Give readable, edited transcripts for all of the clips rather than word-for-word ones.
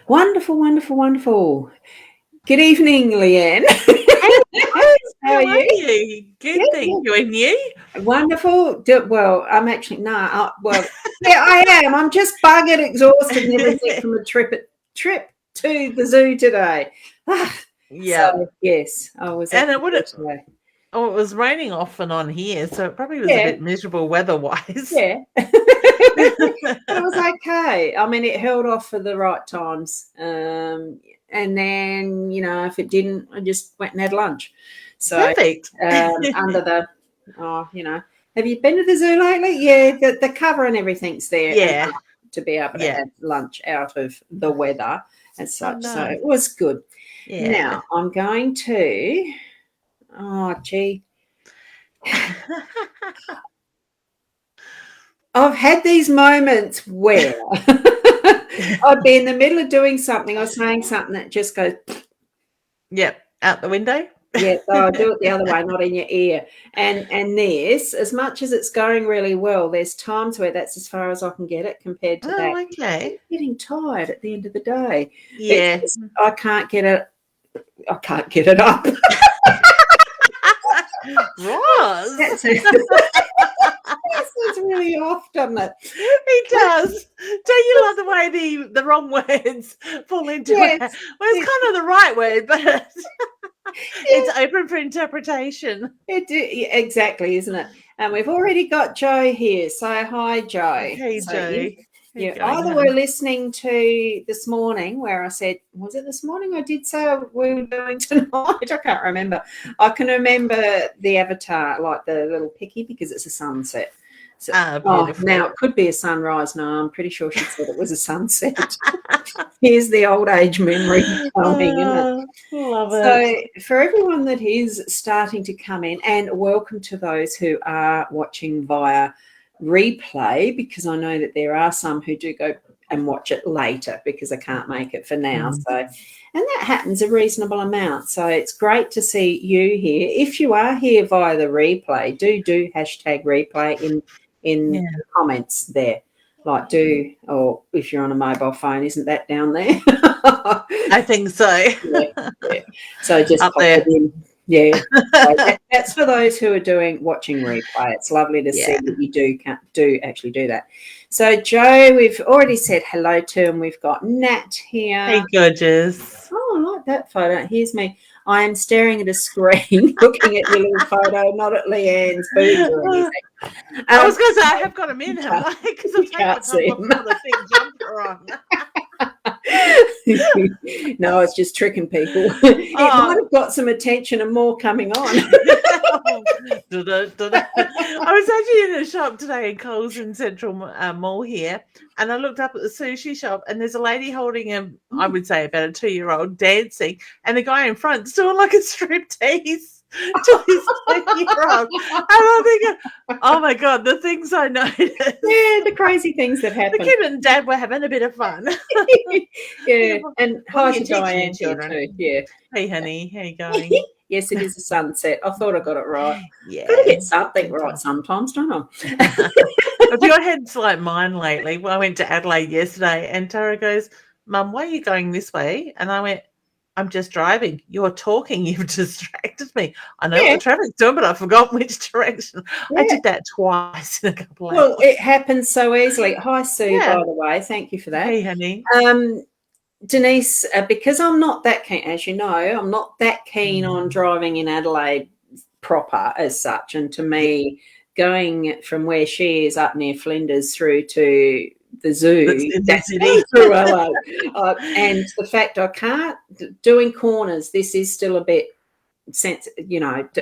Wonderful, wonderful, wonderful. Good evening, Leanne. Hey guys, How how are are you? you? Good, Good, thank good. you. And you? Wonderful. Well, I'm actually yeah, I am. I'm just buggered, exhausted, and everything from a trip to the zoo today. Ah, Yeah. so yes, I was at And the zoo today. it was raining off and on here, so it probably was a Yeah, bit miserable weather-wise. yeah. But it was okay. I mean, it held off for the right times. And then, if it didn't, I just went and had lunch. So, Perfect. under the, have you been to the zoo lately? Yeah, the cover and everything's there Yeah, enough to be able to yeah. have lunch out of the weather and Oh such. So no. it was good. Yeah. Now I'm going to, oh, gee, I've had these moments where I'd be in the middle of doing something or saying something that just goes, Yep. Out the window. yeah, so I do it the other way, not in your ear. And this, as much as it's going really well, there's times where that's as far as I can get it compared to that. Oh, I'm okay. getting tired at the end of the day. It's Yeah. just, I can't get it. I can't get it up. Roz. That's it. It's really off, doesn't it? It does. Don't you love the way the wrong words fall into it? Yes. Well, it's kind of the right word, but it's Yes. open for interpretation. Exactly, isn't it? And we've already got Joe here. So hi, Joe. Hey, So Joe. How you you going, either were hun? listening to this morning where I said, was it this morning I did say we were doing tonight? I can't remember. I can remember the avatar, like the little picky, because it's a sunset. So, Ah, now beautiful. it could be a sunrise. No, I'm pretty sure she said it was a sunset. Here's the old age memory coming, isn't it? Love it. So, for everyone that is starting to come in, and welcome to those who are watching via replay, because I know that there are some who do go and watch it later because I can't make it for now. Mm. So, and that happens a reasonable amount. So, it's great to see you here. If you are here via the replay, do hashtag replay in Yeah. the comments there. Like, or if you're on a mobile phone, isn't that down there? I think so. Yeah, yeah. So just Up pop it there. in. Yeah. So that's for those who are watching replay. It's lovely to see Yeah. that you do actually do that. So Joe, we've already said hello to, and we've got Nat here. Hey, gorgeous. Oh, I like that photo. Here's me. I am staring at a screen, looking at your little photo, not at Leanne's boobs or anything. I was going to say, I have got him in, haven't can't- I? Because you I've taken the can't top see off him. to put a big jumper on. No, it's just tricking people. It might have got some attention and more coming on. I was actually in a shop today in Coles in Central Mall here, and I looked up at the sushi shop, and there's a lady holding I would say about a 2-year-old dancing, and the guy in front's doing like a striptease to his 2-year-old. And I'm thinking, oh my God, the things I noticed. Yeah, the crazy things that The happen. kid and dad were having a bit of fun. Yeah, and What are hi you to teaching Diane your here children? too. Yeah. Hey, honey, how you going? Yes, it is a sunset. I thought I got it right. Yeah. Got to get something right sometimes, don't I? Have your head's like mine lately? Well, I went to Adelaide yesterday and Tara goes, Mum, why are you going this way? And I went, I'm just driving. You're talking. You've distracted me. I know what Yeah, the traffic's doing, but I've forgotten which direction. I yeah. did that twice in a couple of Well, hours. it happens so easily. Hi, Sue, Yeah. by the way. Thank you for that. Hey, honey. Denise, because I'm not that keen, as you know, I'm not that keen on driving in Adelaide proper as such. And to me, going from where she is up near Flinders through to the zoo, In the that's city. through LA. And the fact I can't, doing corners, this is still a bit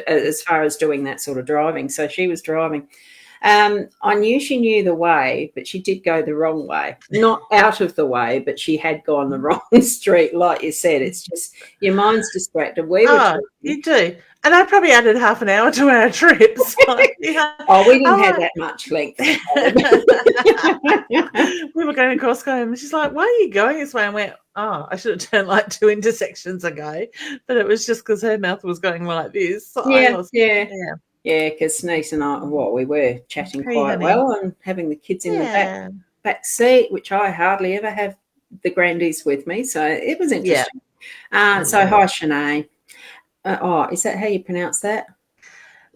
as far as doing that sort of driving. So she was driving. I knew she knew the way, but she did go the wrong way. Not out of the way, but she had gone the wrong street. Like you said, it's just your mind's distracted. We were Oh, talking. you do. And I probably added half an hour to our trip. So, yeah. Oh, we didn't have that much length. We were going across home, and she's like, "Why are you going this way?" I went, "Oh, I should have turned like 2 intersections ago," but it was just because her mouth was going like this. So I Yeah, lost. yeah. Yeah. Yeah, because Denise and I, we were chatting Hey, quite honey. well and having the kids in the Yeah. back seat, which I hardly ever have the grandies with me, so it was Yeah. interesting. So hi, Shanae. Is that how you pronounce that?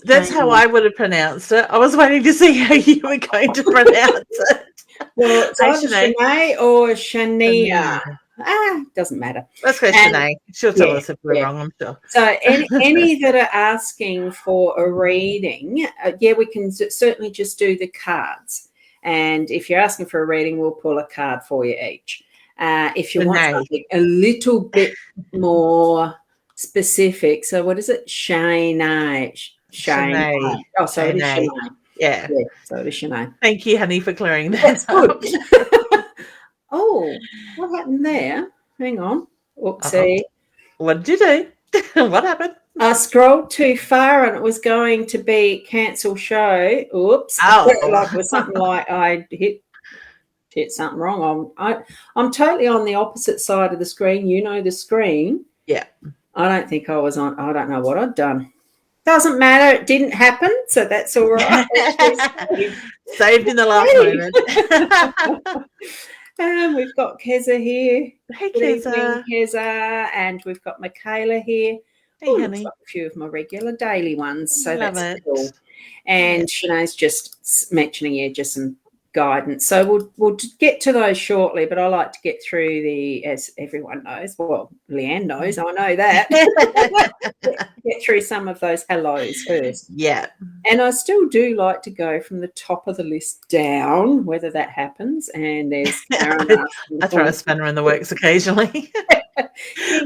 That's how I would have pronounced it. I was waiting to see how you were going to pronounce it. Well, it's either Shanae or Shania. Doesn't matter. Let's go Shanae. She'll tell us if we're wrong, I'm sure. So any that are asking for a reading, we can certainly just do the cards. And if you're asking for a reading, we'll pull a card for you each. If you want something a little bit more specific, so what is it? Shanae. Oh, so it is Shanae. Yeah. So it is Shanae. Thank you, honey, for clearing that up. Oh, what happened there? Hang on. Oopsie. What did you do? What happened? I scrolled too far and it was going to be cancel show. Oops. It was something like I hit something wrong. I'm totally on the opposite side of the screen. You know the screen. Yeah. I don't think I was on. I don't know what I'd done. Doesn't matter. It didn't happen, so that's all right. Saved in the last moment. And we've got Keza here. Hey, Keza. Keza. And we've got Michaela here. Hey, honey. Like a few of my regular daily ones. So Love that's it. cool. And Shanae's just mentioning just some guidance. So we'll get to those shortly, but I like to get through as everyone knows, well, Leanne knows, I know that, get through some of those hellos first. Yeah. And I still do like to go from the top of the list down, whether that happens. And there's Karen. I throw a spanner in the works occasionally.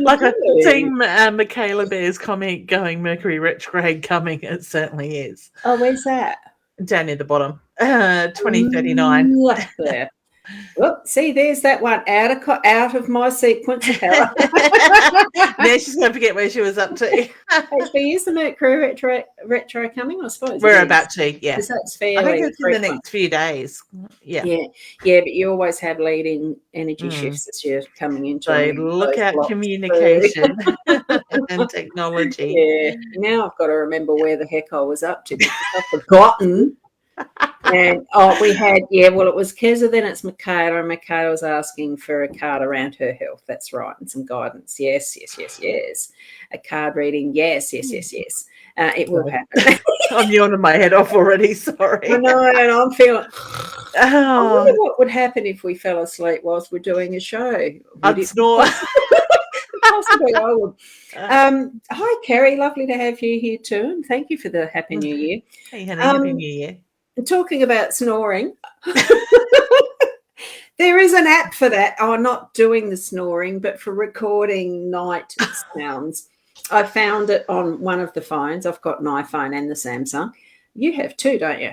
Like I've seen Michaela Bear's comment going, Mercury retrograde coming. It certainly is. Oh, where's that? Down near the bottom. 2039. There. Whoop, see, there's that one out of my sequence. Now she's going to forget where she was up to. Actually, is the Mercury retro coming? I suppose we're about to. Yeah, that's fairly. I think it's in the next few days. Yeah. But you always have leading energy shifts as you're coming into. So look at communication and technology. Yeah. Now I've got to remember where the heck I was up to because I've forgotten. And we had it was Keza, then it's Michaela, and Michaela was asking for a card around her health. That's right, and some guidance. Yes. A card reading. Yes. It will happen. I'm yawning my head off already. Sorry. I know, and I'm feeling. I wonder what would happen if we fell asleep whilst we're doing a show. I'd snore. Possibly, I would. Hi, Kerry. Lovely to have you here too, and thank you for the Happy New Year. Hey, honey, Happy New Year. Talking about snoring, there is an app for that. Not doing the snoring, but for recording night sounds. I found it on one of the phones. I've got an iPhone and the Samsung. You have two, don't you?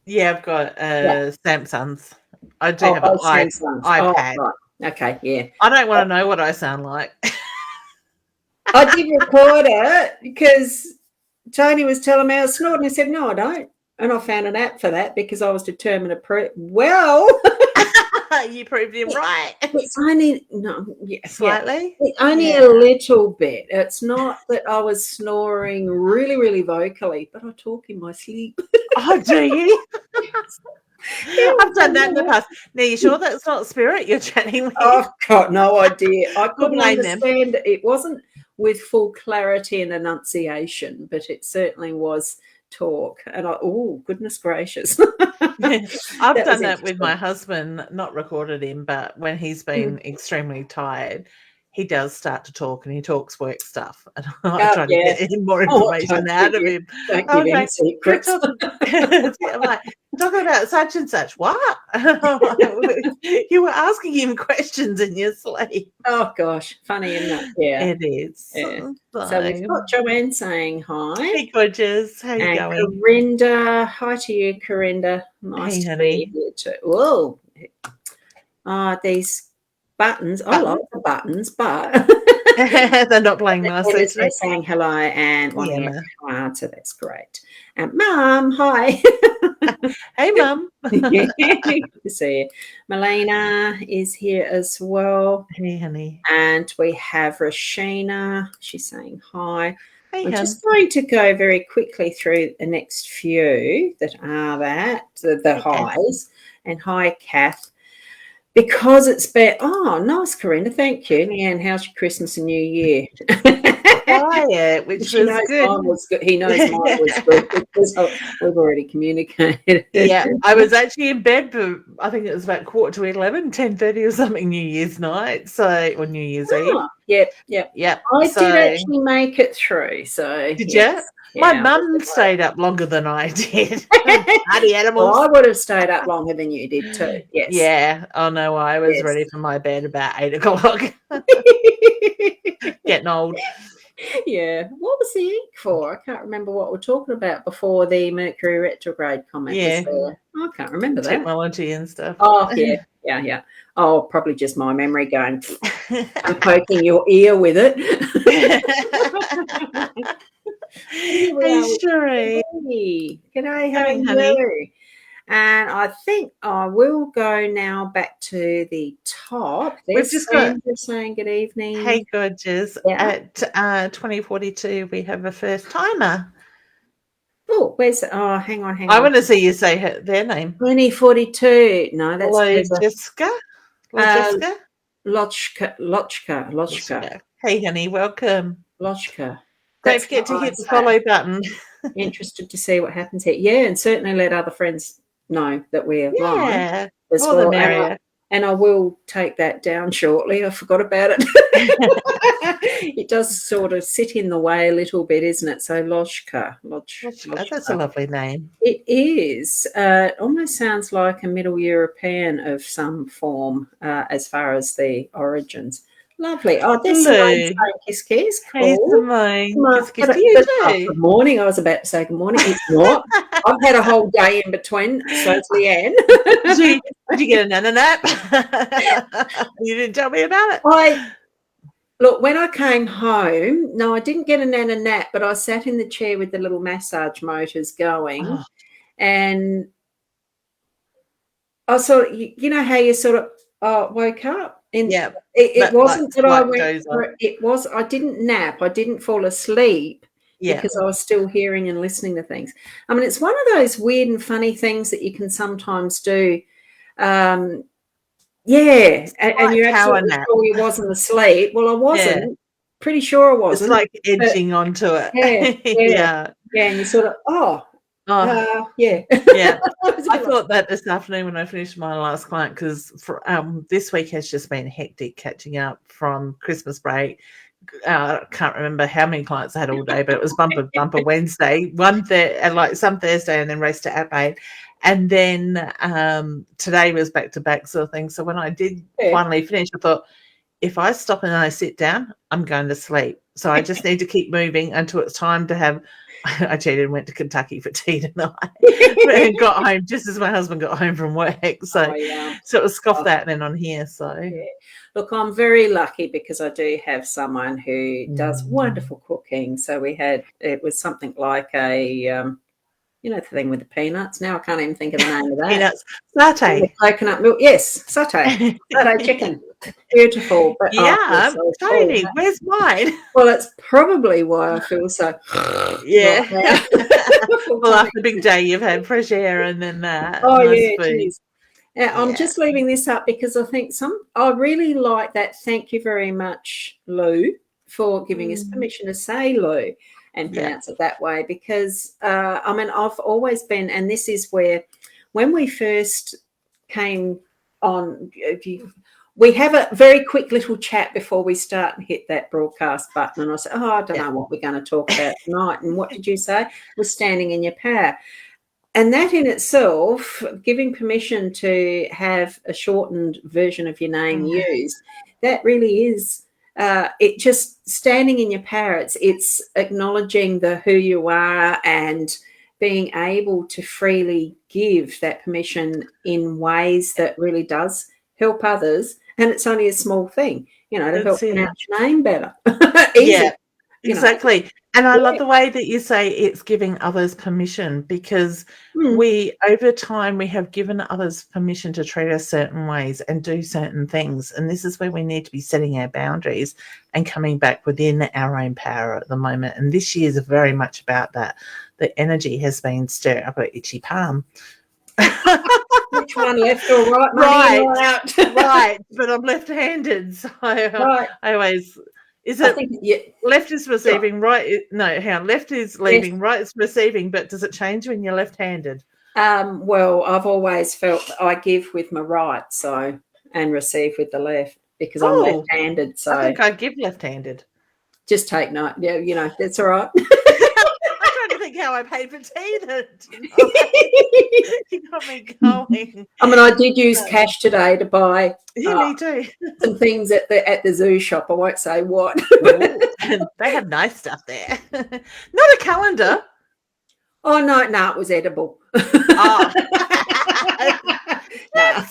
Yeah, I've got Samsung's. I do have an iPad. Right. Okay, yeah. I don't want to know what I sound like. I did record it because Tony was telling me I was snoring. I said, no, I don't. And I found an app for that because I was determined to prove. Well, you proved him right. It's only slightly. It's only a little bit. It's not that I was snoring really, really vocally, but I talk in my sleep. Oh, do you? I've done that in the past. Now, you sure that's not spirit you're chatting with? I've got no idea. I couldn't understand. It wasn't with full clarity and enunciation, but it certainly was talk. And goodness gracious. I've done that with my husband, not recorded him, but when he's been extremely tired, he does start to talk and he talks work stuff. And I try to get more information out of him. Don't give him secrets. I'm like, talking about such and such. What? You were asking him questions in your sleep. Oh gosh, funny, isn't it? Yeah, it is. Yeah. So we've got Joanne saying hi. Hey, gorgeous. How you going? Corinda, hi to you, Corinda. Nice to be here too. Whoa, these buttons. I like the buttons, but they're not playing nice. They're saying hello and wanting a card, so that's great. Mum, hi. Hey, Mum. Good to see you. Melina is here as well. Hey, honey. And we have Rashina. She's saying hi. Hey, I'm just going to go very quickly through the next few that are the highs. And hi, Kath. because it's been, nice, Corinna. Thank you. Leanne, how's your Christmas and New Year? Quiet, which She was knows good. mine was good. He knows mine was good because we've already communicated. Yeah, I was actually in bed for, I think it was about 10:45, 10:30 or something, New Year's night, or New Year's Eve. Yep. Yep. I did actually make it through. So did yes. you? My mum stayed up longer than I did. Party animals. Well, I would have stayed up longer than you did too. Yes. Yeah. Oh no, I was ready for my bed about 8 o'clock. Getting old. Yeah. What was the ink for? I can't remember what we're talking about before the Mercury retrograde comment was there. I can't remember that. Technology and stuff. Oh, yeah. Oh, probably just my memory going, I'm poking your ear with it. Hey, Sheree. G'day, how are you? And I think I will go now back to the top. We've just got saying good evening. Hey, gorgeous. At 2042, we have a first timer. Oh, where's it? Oh, hang on. I want to see you say their name. 2042. No, that's Jessica. Lochka. Hey, honey, welcome. Lochka. Don't forget to hit the follow button. Interested to see what happens here. Yeah, and certainly let other friends know that we're live as well. The merrier. And I will take that down shortly. I forgot about it. It does sort of sit in the way a little bit, isn't it? So Lochka. That's a lovely name. It is. It almost sounds like a Middle European of some form as far as the origins. Lovely. Oh, there's Simone saying kiss. Cool. Hey, Simone. Kiss to you too. Good morning. I was about to say good morning. It's not. I've had a whole day in between. So it's Leanne. Did you get a nana nap? You didn't tell me about it. Look, when I came home, no, I didn't get a nana nap, but I sat in the chair with the little massage motors going, and I sort of, you know how you sort of woke up. It wasn't that I went for it. It was I didn't nap. I didn't fall asleep because I was still hearing and listening to things. I mean, it's one of those weird and funny things that you can sometimes do. And you're absolutely sure you wasn't asleep. Well, I wasn't. Yeah. Pretty sure I wasn't. It's like edging onto it. Yeah. And you sort of, yeah. I thought that this afternoon when I finished my last client, because this week has just been hectic catching up from Christmas break. I can't remember how many clients I had all day, but it was bumper Wednesday, some Thursday, and then race to Adelaide. And then today was back to back sort of thing. So when I did finally finish, I thought, if I stop and I sit down, I'm going to sleep. So I just need to keep moving until it's time to have. I cheated and went to Kentucky for tea tonight and got home just as my husband got home from work. So, so it was scoff that and then on here. So, look, I'm very lucky because I do have someone who does wonderful cooking. So it was something like a, the thing with the peanuts. Now I can't even think of the name of that. Peanuts. Satay. Coconut milk. Yes, satay. Satay chicken. Beautiful. But Tony, where's mine? Well, that's probably why I feel so. Yeah. Well, after the big day, you've had fresh air and then that. Oh, nice I'm just leaving this up because I think I really like that. Thank you very much, Lou, for giving us permission to say Lou and pronounce it that way, because I've always been, and this is where when we first came on, we have a very quick little chat before we start and hit that broadcast button, and I said, I don't know what we're going to talk about tonight. And what did you say? We're standing in your power. And that in itself, giving permission to have a shortened version of your name used, that really is it just standing in your power. It's acknowledging who you are and being able to freely give that permission in ways that really does help others. And it's only a small thing, to help pronounce your name better. Easy. Exactly. And I love the way that you say it's giving others permission, because over time, we have given others permission to treat us certain ways and do certain things. And this is where we need to be setting our boundaries and coming back within our own power at the moment. And this year is very much about that. The energy has been stirred up an itchy palm. which one, left or right, Right. money in or out. Right, but I'm left-handed, so Right. I always is I it think left is receiving, right? No, hang on. Left is leaving, yes. right is receiving. But does it change when you're left-handed? Well, I've always felt that I give with my right, so and receive with the left because I'm Oh, left-handed. I So think I give left-handed. just take note. Yeah, that's all right. I'm trying to think how I paid for tea. That you got me going. I mean, I did use cash today to buy Yeah, me too. some things at the zoo shop. I won't say what. They have nice stuff there. Not a calendar. Oh no, it was edible. Oh. Nah.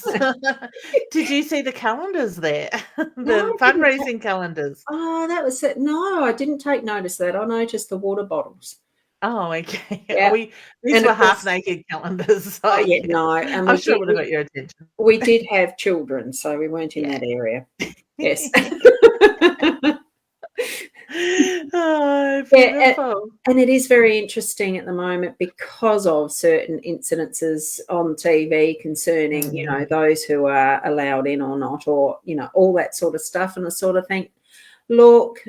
Did you see the calendars there? The No, fundraising calendars. Oh, that was it. No, I didn't take notice of that. I noticed the water bottles. Oh, okay. Yeah. These And were of course, half-naked calendars. So oh yeah, no. And I'm sure it would have got your attention. we did have children, so we weren't in Yeah. that area. Yes. Oh, beautiful. And it is very interesting at the moment because of certain incidences on TV concerning, those who are allowed in or not, or, all that sort of stuff. And I sort of think, look,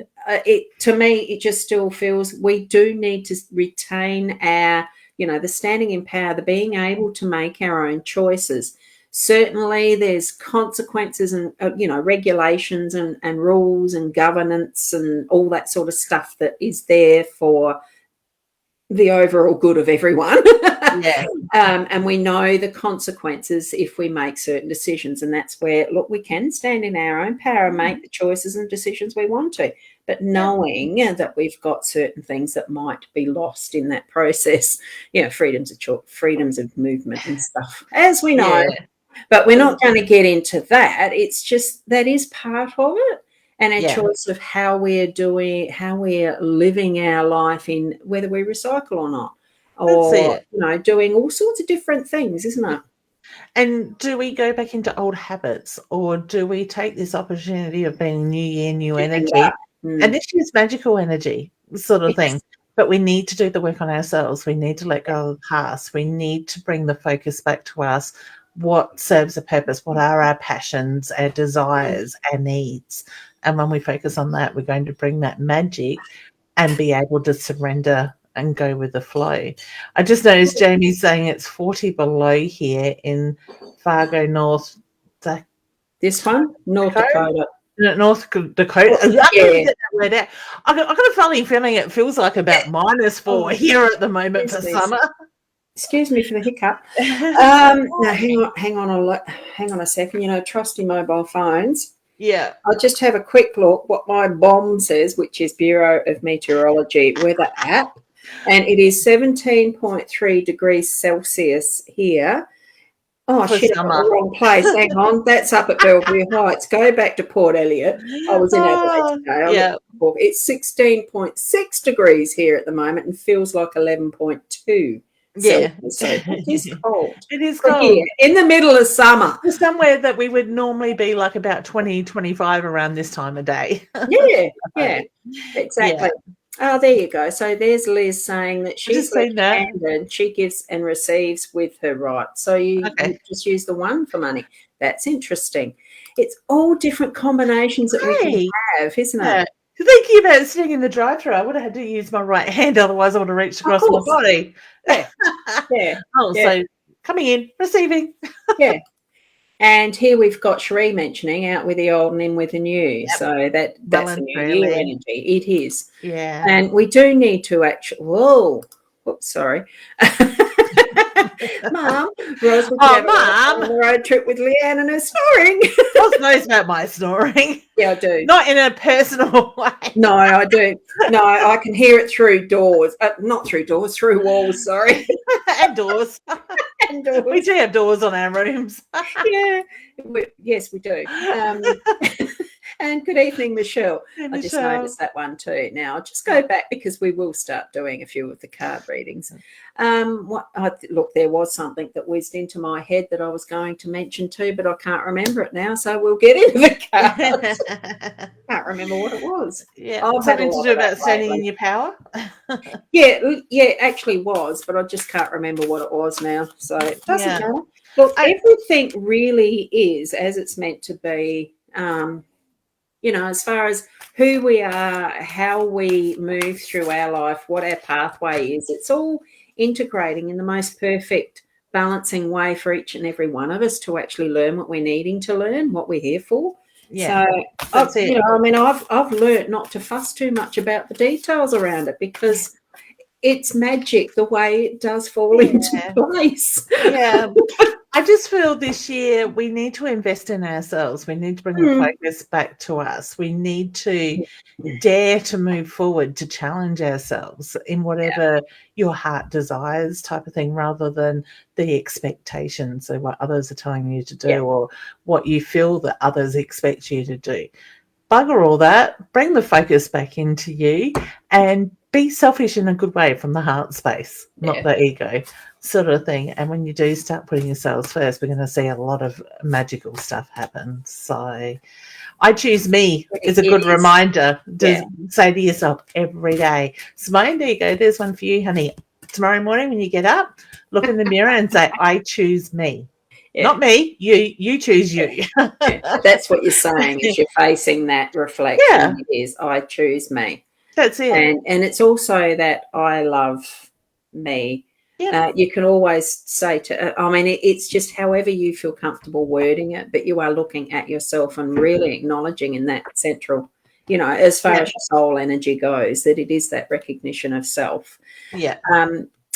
to me, it just still feels we do need to retain our, the standing in power, the being able to make our own choices. Certainly there's consequences and, regulations and rules and governance and all that sort of stuff that is there for the overall good of everyone. Yeah. And we know the consequences if we make certain decisions. And that's where, look, we can stand in our own power and make the choices and decisions we want to. But knowing that we've got certain things that might be lost in that process, freedoms of movement and stuff, as we know. Yeah. But we're not going to get into that. It's just that is part of it. And a choice of how we're living our life in whether we recycle or not. Or, doing all sorts of different things, isn't it? And do we go back into old habits, or do we take this opportunity of being new year, new energy? And this is magical energy sort of thing. But we need to do the work on ourselves. We need to let go of the past. We need to bring the focus back to us. What serves a purpose? What are our passions, our desires, our needs? And when we focus on that, we're going to bring that magic and be able to surrender and go with the flow. I just noticed Jamie's saying it's 40 below here in Fargo, North Dakota. This one? North Dakota. North Dakota. Yeah. I've got a funny feeling it feels like about -4 here at the moment for summer. Excuse me for the hiccup. No, hang on a second. Trusty mobile phones. Yeah. I'll just have a quick look what my BOM says, which is Bureau of Meteorology weather app. And it is 17.3 degrees Celsius here. Oh, for shit, I'm in the wrong place. Hang on. That's up at Bellevue Heights. Go back to Port Elliot. I was in Adelaide today. Yeah. It's 16.6 degrees here at the moment and feels like 11.2. Yeah. So it is cold. It is cold. Here, in the middle of summer. Somewhere that we would normally be like about 20, 25 around this time of day. Yeah, exactly. Yeah. Oh, there you go. So there's Liz saying that she's left-handed. She gives and receives with her right. So you just use the one for money. That's interesting. It's all different combinations that we can have, isn't it? Thinking about sitting in the drive-thru, I would have had to use my right hand, otherwise I would have reached across my body. Yeah. So coming in, receiving. Yeah. And here we've got Cherie mentioning out with the old and in with the new. Yep. So that's the new year energy. It is. Yeah. And we do need to actually, sorry. Mum, Rose will Mum, on the road trip with Leanne and her snoring. Rose knows about my snoring. Yeah, I do. Not in a personal way. No, I do. No, I can hear it through doors. Not through doors, through walls, sorry. And doors. And doors. We do have doors on our rooms. Yeah. Yes, we do. And good evening, Michelle. I just noticed that one too. Now, I'll just go back because we will start doing a few of the card readings. Look, there was something that whizzed into my head that I was going to mention too, but I can't remember it now, so we'll get into the cards. Can't remember what it was. Yeah, something to do about standing in your power? Yeah, actually was, but I just can't remember what it was now, so it doesn't matter. Look, everything really is as it's meant to be. As far as who we are, how we move through our life, what our pathway is, it's all integrating in the most perfect balancing way for each and every one of us to actually learn what we're needing to learn, what we're here for. Yeah, so I've learned not to fuss too much about the details around it, because it's magic the way it does fall into place. Yeah. I just feel this year we need to invest in ourselves. We need to bring the focus back to us. We need to dare to move forward, to challenge ourselves in whatever your heart desires type of thing, rather than the expectations of what others are telling you to do or what you feel that others expect you to do. Bugger all that. Bring the focus back into you and be selfish in a good way from the heart space, not the ego sort of thing. And when you do start putting yourselves first, we're going to see a lot of magical stuff happen. So I choose me is a good reminder to say to yourself every day. Simone, there you go. There's one for you, honey. Tomorrow morning when you get up, look in the mirror and say, I choose me. Not me, you choose you. That's what you're saying, is you're facing that reflection. It is, I choose me. That's it. And it's also that I love me. You can always say it's just however you feel comfortable wording it, but you are looking at yourself and really acknowledging in that central, as far as your soul energy goes, that it is that recognition of self.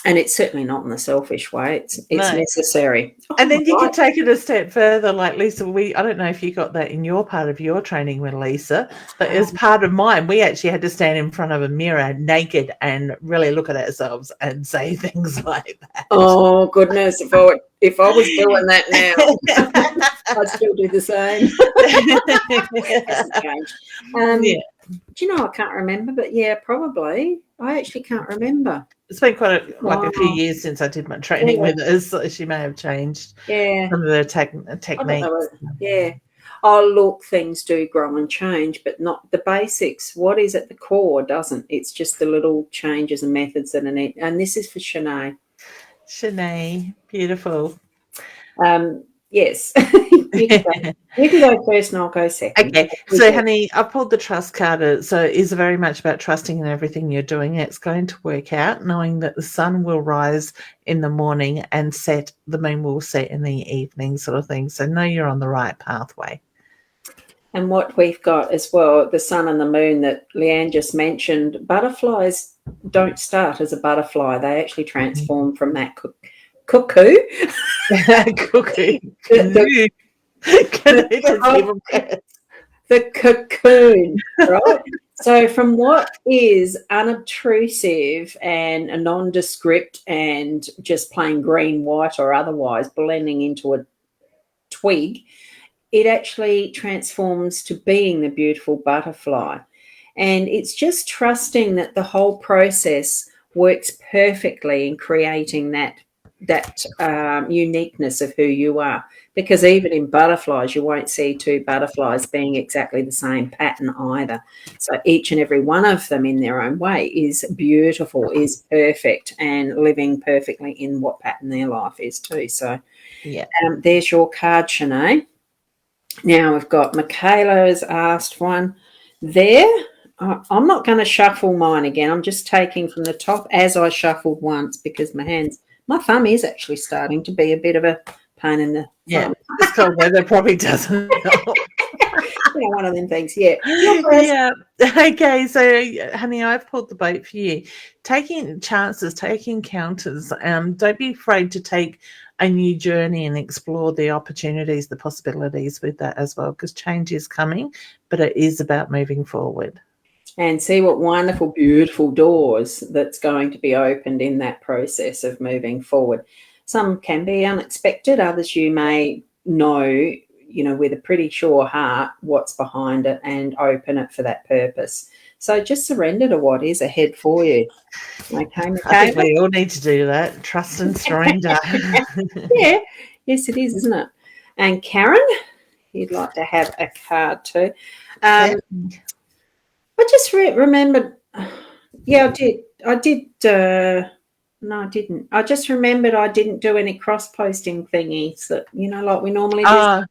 And it's certainly not in the selfish way. It's necessary. And then you can take it a step further, like Lisa. I don't know if you got that in your part of your training with Lisa, but as part of mine, we actually had to stand in front of a mirror naked and really look at ourselves and say things like that. Oh goodness! If I was doing that now, I'd still do the same. Hasn't changed. Do you know, I can't remember, but probably. I actually can't remember. It's been quite a few years since I did my training with her, so she may have changed some of the techniques. Oh, look, things do grow and change, but not the basics. What is at the core doesn't. It's just the little changes and methods that are needed. And this is for Shanae. Shanae, beautiful. Yes. You can go first and I'll go second. Okay. So, honey, I pulled the trust card. So it is very much about trusting in everything you're doing. It's going to work out, knowing that the sun will rise in the morning and the moon will set in the evening, sort of thing. So know you're on the right pathway. And what we've got as well, the sun and the moon that Leanne just mentioned, butterflies don't start as a butterfly. They actually transform from that cuckoo. The cocoon, right? So from what is unobtrusive and a nondescript and just plain green, white or otherwise blending into a twig, it actually transforms to being the beautiful butterfly. And it's just trusting that the whole process works perfectly in creating that uniqueness of who you are, because even in butterflies you won't see two butterflies being exactly the same pattern either. So each and every one of them in their own way is beautiful, is perfect, and living perfectly in what pattern their life is too. So there's your card, Shanae. Now we've got Michaela has asked one there. I'm not going to shuffle mine again. I'm just taking from the top as I shuffled once, because my thumb is actually starting to be a bit of a pain in the thumb. This cold weather probably doesn't help. One of them things, Okay, so, honey, I've pulled the boat for you. Taking chances, taking encounters. Don't be afraid to take a new journey and explore the opportunities, the possibilities with that as well, because change is coming, but it is about moving forward. And see what wonderful, beautiful doors that's going to be opened in that process of moving forward. Some can be unexpected, others you may know, with a pretty sure heart what's behind it and open it for that purpose. So just surrender to what is ahead for you. Okay, I think we all need to do that. Trust and surrender. Yes, it is, isn't it? And Karen, you'd like to have a card too. I just remembered. I did No, I didn't. I just remembered I didn't do any cross-posting thingies that, like we normally do. Ah,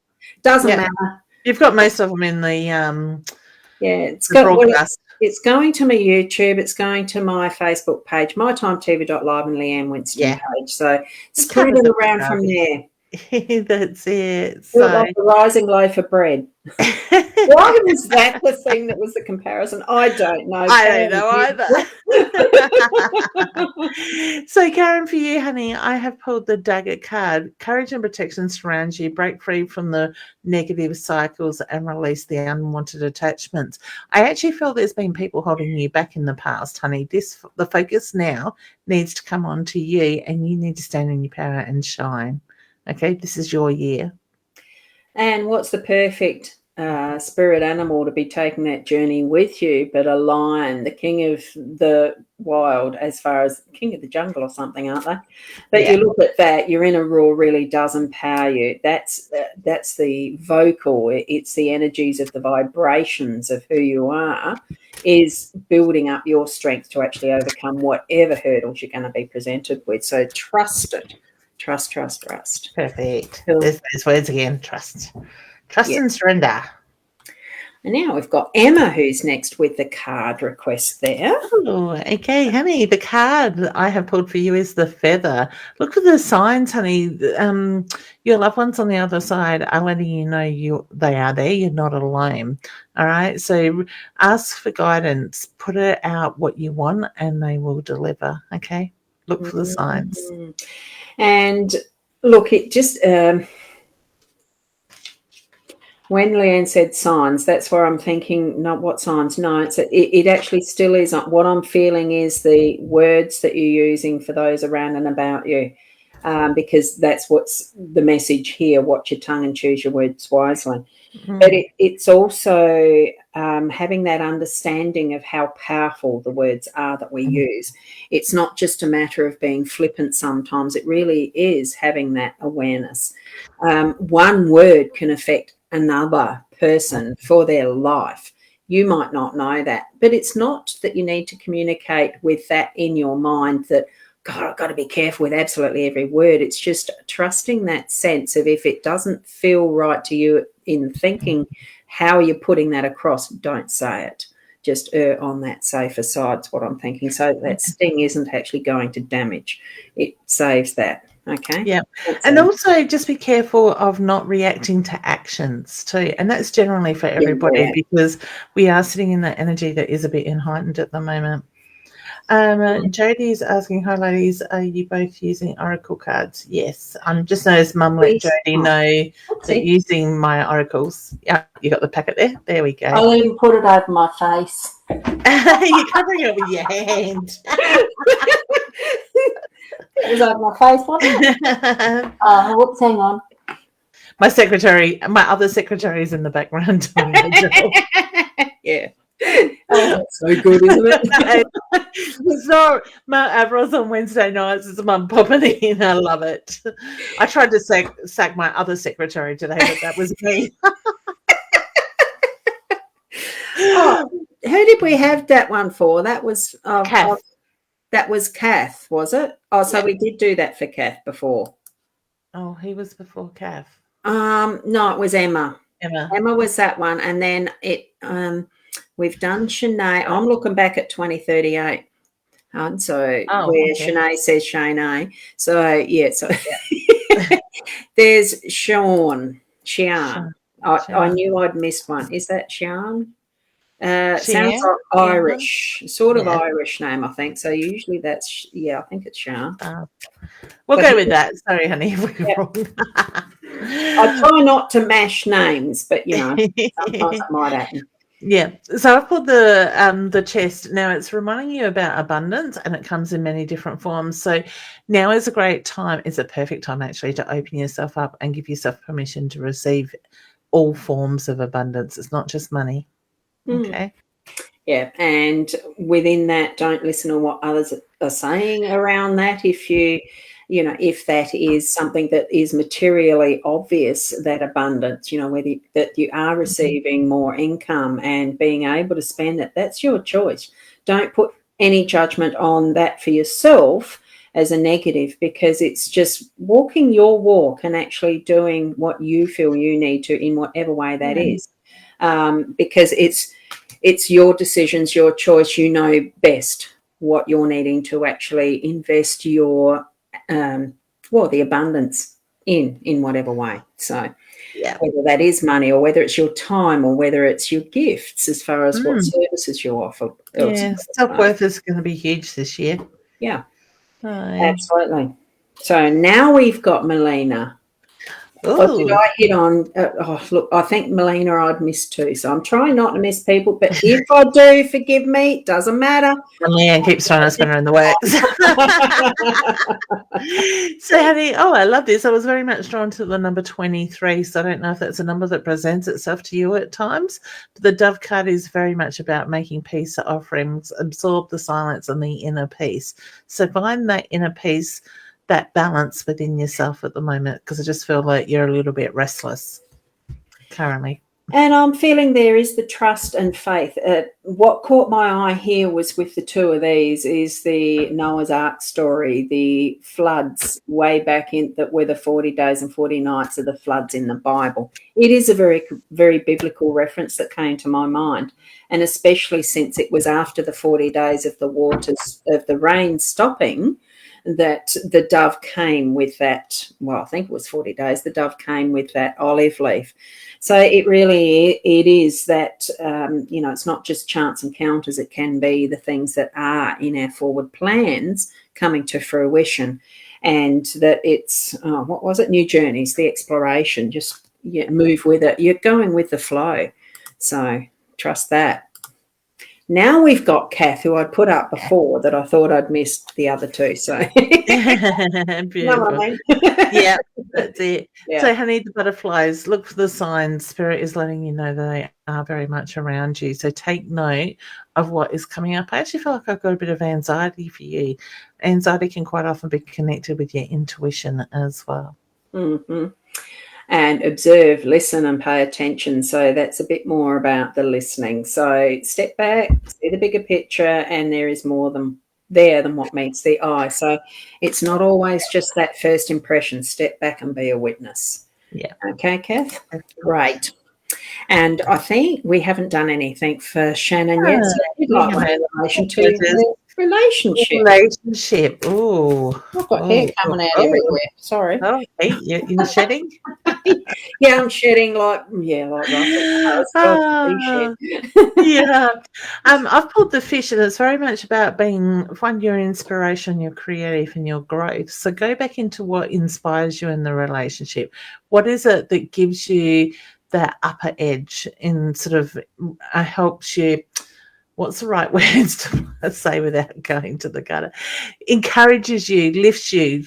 Doesn't yeah. matter. You've got most of them in the Yeah, broadcast. it's going to my YouTube, it's going to my Facebook page, mytimetv.live and Leanne Winston page. So spread it around from there. That's it. Do it like a rising loaf of bread. Why was that the thing that was the comparison? I don't know. I don't know either. So, Karen, for you, honey, I have pulled the Dagger card. Courage and protection surrounds you. Break free from the negative cycles and release the unwanted attachments. I actually feel there's been people holding you back in the past, honey. The focus now needs to come on to you, and you need to stand in your power and shine. Okay, this is your year. And what's the perfect spirit animal to be taking that journey with you? But a lion, the king of the wild, as far as king of the jungle or something, aren't they? But you look at that, your inner roar really does empower you. That's the vocal. It's the energies of the vibrations of who you are, is building up your strength to actually overcome whatever hurdles you're going to be presented with. So trust it. Trust. Perfect. There's those words again. Trust and surrender. And now we've got Emma, who's next with the card request there. Oh, okay, honey. The card I have pulled for you is the feather. Look at the signs, honey. Your loved ones on the other side are letting you know they are there. You're not alone. All right. So ask for guidance. Put it out what you want, and they will deliver. Okay. Look for the signs. And look, it just when Leanne said signs, that's where I'm thinking, not what signs. No, it actually still is. What I'm feeling is the words that you're using for those around and about you, because that's what's the message here. Watch your tongue and choose your words wisely. But it's also having that understanding of how powerful the words are that we use. It's not just a matter of being flippant sometimes. It really is having that awareness. One word can affect another person for their life. You might not know that, but it's not that you need to communicate with that in your mind that, God, I've got to be careful with absolutely every word. It's just trusting that sense of if it doesn't feel right to you in thinking how you're putting that across, don't say it. Just err on that safer side is what I'm thinking. So that sting isn't actually going to damage. It saves that. Okay. Yeah. And also just be careful of not reacting to actions too. And that's generally for everybody because we are sitting in that energy that is a bit heightened at the moment. Jodie is asking, hi ladies, are you both using oracle cards? Yes. Just noticed Mum let Jodie know that using my oracles. Yeah, you got the packet there? There we go. I'll even put it over my face. You're covering it with your hand. It was over my face, wasn't it? Whoops, hang on. My other secretary is in the background doing my job. Yeah. Oh, that's so good, isn't it? So, Roz on Wednesday nights is Mum popping in. I love it. I tried to sack my other secretary today, but that was me. Who did we have that one for? That was Kath. That was Kath, was it? Oh, so we did do that for Kath before. Oh, he was before Kath. No, it was Emma. Emma was that one, and then we've done Shanae. I'm looking back at 2038. Shanae says Shanae. So yeah, there's Sean. I knew I'd missed one. Is that Sean? Sounds like Irish, sort of Irish name, I think. So usually that's I think it's Sean. We'll go with that. Sorry, honey, if we're wrong. I try not to mash names, but sometimes it might happen. Yeah. So I've pulled the chest. Now it's reminding you about abundance, and it comes in many different forms. So now is a great time. It's a perfect time actually to open yourself up and give yourself permission to receive all forms of abundance. It's not just money. Okay. Yeah, and within that, don't listen to what others are saying around that. If that is something that is materially obvious, that abundance, whether that you are receiving more income and being able to spend it, that's your choice. Don't put any judgment on that for yourself, as a negative, because it's just walking your walk and actually doing what you feel you need to in whatever way that is. Because it's your decisions, your choice. You know best what you're needing to actually invest your the abundance in whatever way. So whether that is money, or whether it's your time, or whether it's your gifts, as far as what services you offer. Self-worth is going to be huge this year. Yeah, absolutely. So now we've got Melina. Did I hit on? Look, I think Melina I'd missed too. So I'm trying not to miss people, but if I do, forgive me. Doesn't matter. And Leanne keeps trying to spin her in the works. So, honey, I love this. I was very much drawn to the number 23. So I don't know if that's a number that presents itself to you at times. But the Dove card is very much about making peace offerings, absorb the silence and the inner peace. So find that inner peace, that balance within yourself at the moment, because I just feel like you're a little bit restless currently. And I'm feeling there is the trust and faith. What caught my eye here was with the two of these is the Noah's Ark story, the floods way back in that were the 40 days and 40 nights of the floods in the Bible. It is a very, very biblical reference that came to my mind, and especially since it was after the 40 days of the waters of the rain stopping, that the dove came with that, I think it was 40 days, the dove came with that olive leaf. So it is that, it's not just chance encounters. It can be the things that are in our forward plans coming to fruition, and that it's, new journeys, the exploration, just move with it. You're going with the flow. So trust that. Now we've got Kath, who I'd put up before that I thought I'd missed the other two. So, beautiful. Yeah, that's it. Yeah. So, honey, the butterflies, look for the signs. Spirit is letting you know they are very much around you. So take note of what is coming up. I actually feel like I've got a bit of anxiety for you. Anxiety can quite often be connected with your intuition as well. Mm-hmm. And observe, listen, and pay attention. So that's a bit more about the listening. So step back, see the bigger picture, and there is more than what meets the eye. So it's not always just that first impression. Step back and be a witness. Yeah. Okay, Kath? Great. And I think we haven't done anything for Shannon yet. So we'd like my relation to relationship. Oh, I've got hair coming out everywhere. Sorry. Oh, hey, you're shedding? Yeah, I'm shedding like yeah. I've pulled the fish, and it's very much about being, find your inspiration, your creative, and your growth. So go back into what inspires you in the relationship. What is it that gives you that upper edge and sort of helps you? What's the right words to say without going to the gutter? Encourages you, lifts you,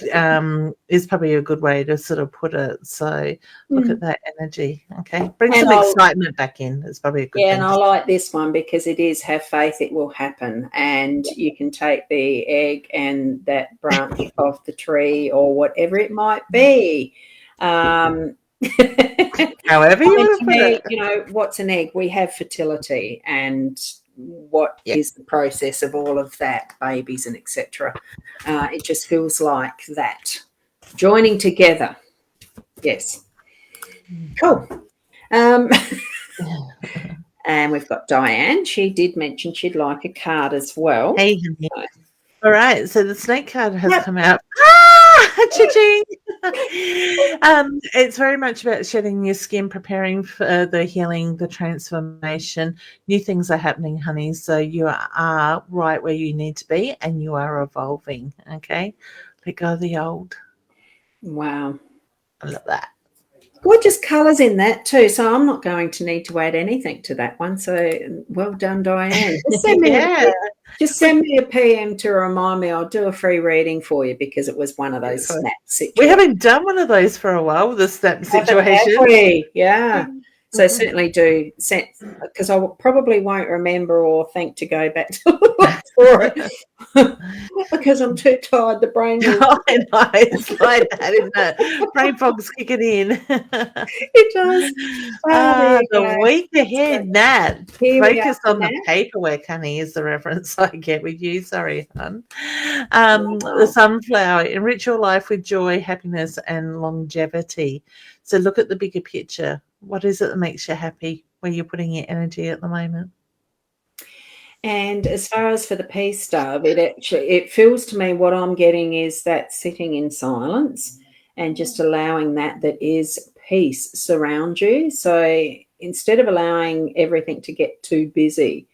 is probably a good way to sort of put it. So look at that energy, okay? Bring some excitement back in. It's probably a good thing. Yeah, and I like this one because it is have faith, it will happen. And you can take the egg and that branch of the tree or whatever it might be. However you want to put it. What's an egg? We have fertility, and what is the process of all of that, babies and etc. It just feels like that joining together. Yes, cool. And we've got Diane. She did mention she'd like a card as well. Hey, all right, so the snake card has come out. Cha-ching! It's very much about shedding your skin, preparing for the healing, the transformation. New things are happening, honey. So you are right where you need to be, and you are evolving. Okay, let go of the old. Wow, I love that. Gorgeous colours in that too. So I'm not going to need to add anything to that one. So well done, Diane. Just send me a PM to remind me. I'll do a free reading for you because it was one of those snap situations. We haven't done one of those for a while, the snap situation. Have we? Yeah. So certainly do, because I probably won't remember or think to go back to look for it because I'm too tired. The brain will. I know, it's like that, isn't it? Brain fog's kicking in. It does. The week ahead, Nat. Here we Focus are, on the Nat. paperwork, honey, is the reference I get with you. Sorry, hon. The sunflower. Enrich your life with joy, happiness, and longevity. So look at the bigger picture. What is it that makes you happy? Where you're putting your energy at the moment? And as far as for the peace dove, it feels to me what I'm getting is that sitting in silence and just allowing that is peace surround you. So instead of allowing everything to get too busy,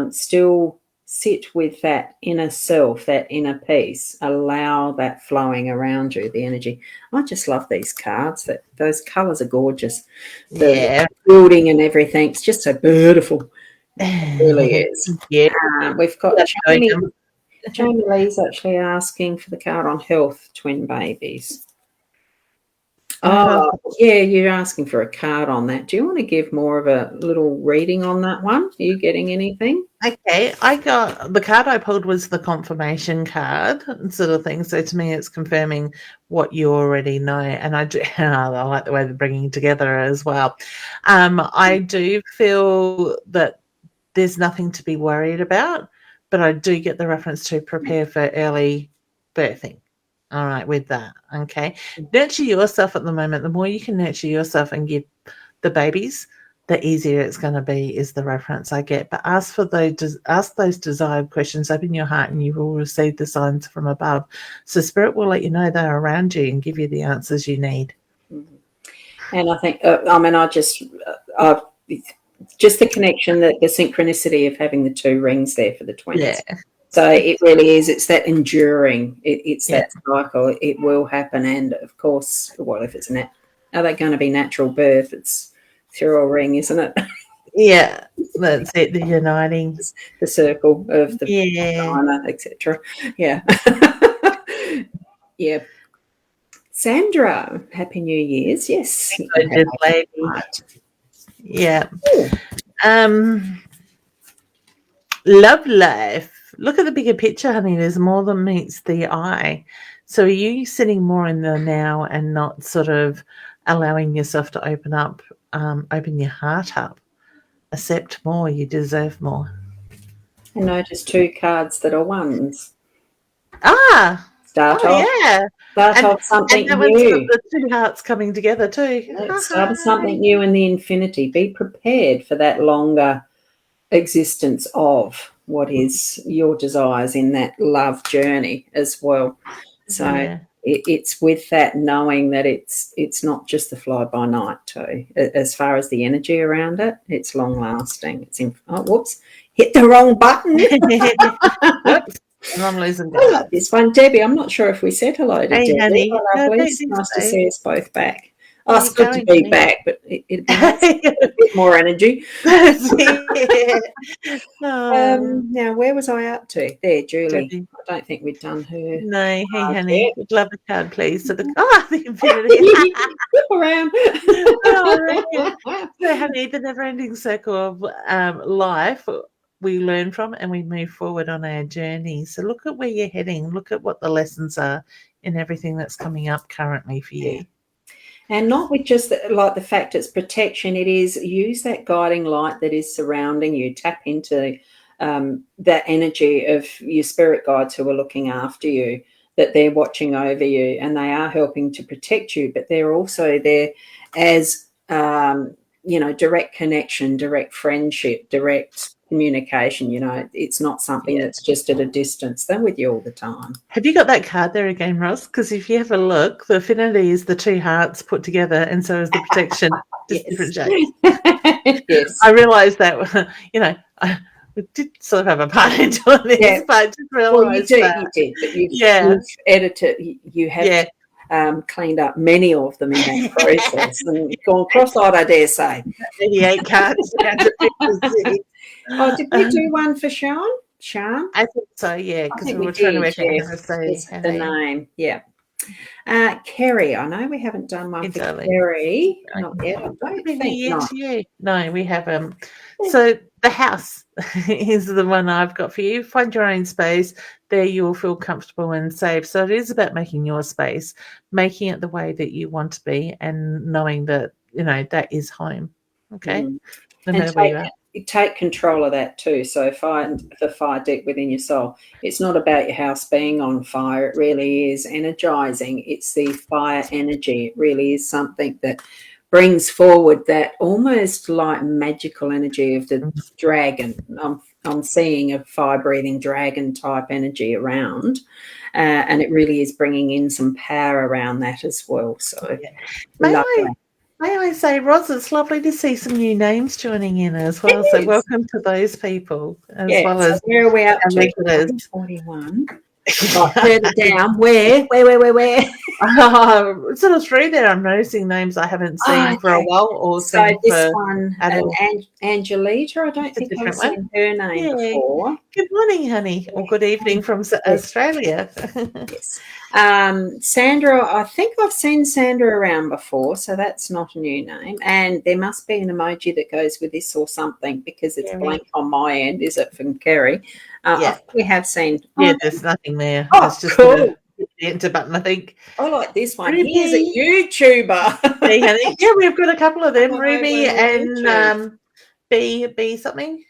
still sit with that inner self, that inner peace. Allow that flowing around you, the energy. I just love these cards. Those colours are gorgeous. The building and everything's just so beautiful. It really is. Yeah. We've got Jamie Lee's actually asking for the card on health, twin babies. Oh, yeah, you're asking for a card on that. Do you want to give more of a little reading on that one? Are you getting anything? Okay, I got the card I pulled was the confirmation card sort of thing. So to me, it's confirming what you already know, and I like the way they're bringing together as well. I do feel that there's nothing to be worried about, but I do get the reference to prepare for early birthing. All right, with that, okay. Nurture yourself at the moment. The more you can nurture yourself and give the babies, the easier it's going to be is the reference I get. But ask those desired questions. Open your heart and you will receive the signs from above. So Spirit will let you know they're around you and give you the answers you need. And I think, just the connection, the synchronicity of having the two rings there for the twins. Yeah. So it really is. It's that enduring. It's that cycle. It will happen. And of course, well, if it's are they going to be natural birth? It's through a ring, isn't it? Yeah, that's it. The uniting, the circle of the vagina, etc. Yeah, yeah. Sandra, Happy New Year's. Yes, lady. Yeah. Love life. Look at the bigger picture, honey. There's more than meets the eye. So are you sitting more in the now and not sort of allowing yourself to open your heart up? Accept more. You deserve more. I noticed two cards that are ones. Start off something and new. The two hearts coming together too. Start something new in the infinity. Be prepared for that longer existence of what is your desires in that love journey as well. So it's with that knowing that it's not just the fly by night too. As far as the energy around it, it's long lasting. Hit the wrong button. I'm losing I love this one, Debbie. I'm not sure if we said hello to Debbie. Honey. It's nice to see us both back. Oh, it's good to be back, but it'd be nice to have a bit more energy. Now, where was I up to? There, Julie. I don't think we'd done her. No, hey, honey. We'd love a card, please. So the infinity. Around. So, honey, the never-ending circle of life we learn from and we move forward on our journey. So look at where you're heading. Look at what the lessons are in everything that's coming up currently for you. And not with just the fact it's protection. It is use that guiding light that is surrounding you. Tap into that energy of your spirit guides who are looking after you, that they're watching over you and they are helping to protect you, but they're also there as, direct connection, direct friendship, direct communication. It's not something that's just at a distance. They're with you all the time. Have you got that card there again, Ross? Because if you have a look, the affinity is the two hearts put together, and so is the protection, just different shapes. Yes, I realised that. We did sort of have a part in doing this, but I just realised you did, but you've edited. You have cleaned up many of them in that process and gone cross-eyed, I dare say. 88 cards. Oh, did we do one for Sean? I think so, yeah, because we were trying to work out how to say the name. Yeah. Kerry, I know we haven't done one for Italy. Kerry. Not yet, I don't Happy New think. Year No. to you. No, we have so the house is the one I've got for you. Find your own space. There you will feel comfortable and safe. So it is about making your space, making it the way that you want to be, and knowing that, that is home. Okay? No And matter where you are. take control of that too. So find the fire deep within your soul. It's not about your house being on fire. It really is energizing. It's the fire energy. It really is something that brings forward that almost like magical energy of the dragon. I'm seeing a fire-breathing dragon type energy around, and it really is bringing in some power around that as well. So lovely. May I say, Roz, it's lovely to see some new names joining in as well. So welcome to those people as well as where are we up to? regulars. 41. Further down. Where? Sort of through there, I'm noticing names I haven't seen for a while. Or so this one, Angelita, I don't think I've seen her name before. Good morning, honey, or good evening from Australia. Yes. Sandra, I think I've seen Sandra around before, so that's not a new name. And there must be an emoji that goes with this or something, because it's blank on my end. Is it from Kerry? I think we have seen. Yeah, there's nothing there. Oh, it's just cool. The enter button, I think. I like this one. Here's a YouTuber. Hey, honey. Yeah, we've got a couple of them. Ruby and B something.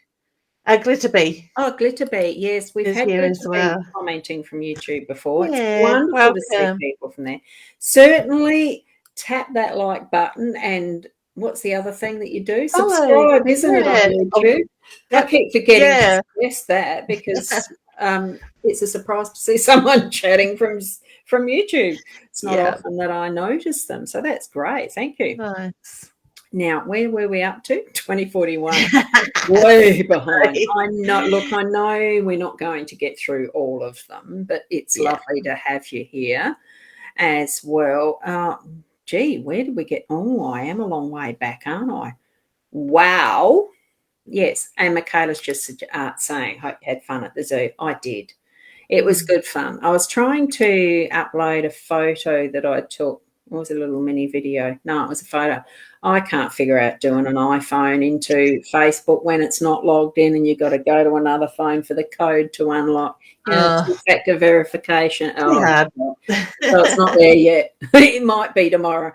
Glitterbee. Oh, Glitterbee. Yes, we've had Glitterbee commenting from YouTube before. It's wonderful to see people from there. Certainly tap that like button, and what's the other thing that you do? Subscribe, isn't it, on YouTube? I keep forgetting to suggest that, because it's a surprise to see someone chatting from YouTube. It's not often that I notice them, so that's great. Thank you. Nice. Now, where were we up to? 2041. Way behind. I know we're not going to get through all of them, but it's lovely to have you here as well. Where did we get? Oh, I am a long way back, aren't I? Wow. Yes. And Michaela's just saying, hope you had fun at the zoo. I did. It was good fun. I was trying to upload a photo that I took. It was a little mini video. No, it was a photo. I can't figure out doing an iPhone into Facebook when it's not logged in, and you've got to go to another phone for the code to unlock. Two-factor verification. So it's not there yet. It might be tomorrow.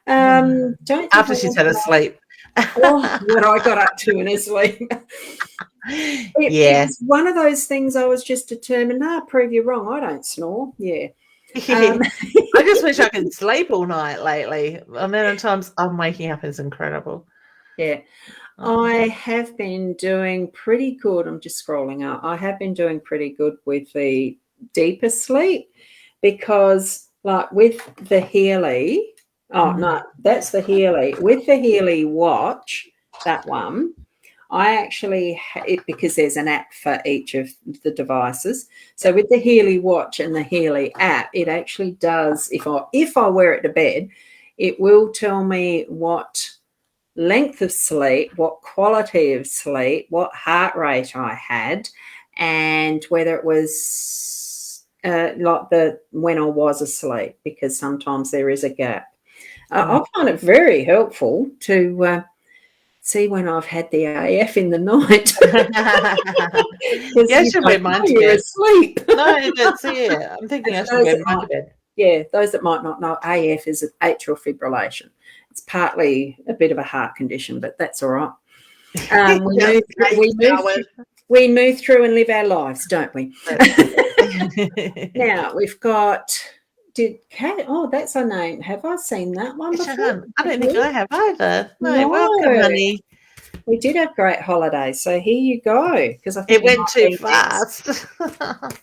After she's had a sleep. What I got up to in her sleep. It's one of those things I was just determined, prove you wrong. I don't snore. Yeah. I just wish I could sleep all night lately. The amount of times I'm waking up is incredible. Yeah. I have been doing pretty good. I'm just scrolling up. I have been doing pretty good with the deeper sleep, because like with the Healy, no, that's the Healy. With the Healy watch, that one, I actually, because there's an app for each of the devices. So with the Healy watch and the Healy app, it actually does, if I wear it to bed, it will tell me what length of sleep, what quality of sleep, what heart rate I had, and whether it was when I was asleep, because sometimes there is a gap. I find it very helpful to see when I've had the AF in the night. I should wear mine to bed. You're asleep. No, that's it. I'm thinking I should wear mine to bed. Yeah, those that might not know, AF is atrial fibrillation. It's partly a bit of a heart condition, but that's all right. We move through and live our lives, don't we? Now we've got. That's her name. Have I seen that one before? I don't think I have either. No, welcome, honey. We did have great holidays, so here you go. Because I think it went too fast.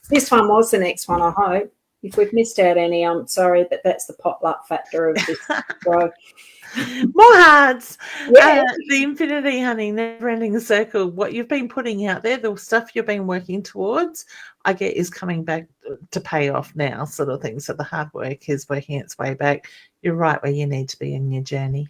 This one was the next one, I hope. If we've missed out any, I'm sorry, but that's the potluck factor of this show. More hearts. The infinity, honey, never-ending circle. What you've been putting out there, the stuff you've been working towards, I get is coming back to pay off now, sort of thing. So the hard work is working its way back. You're right where you need to be in your journey.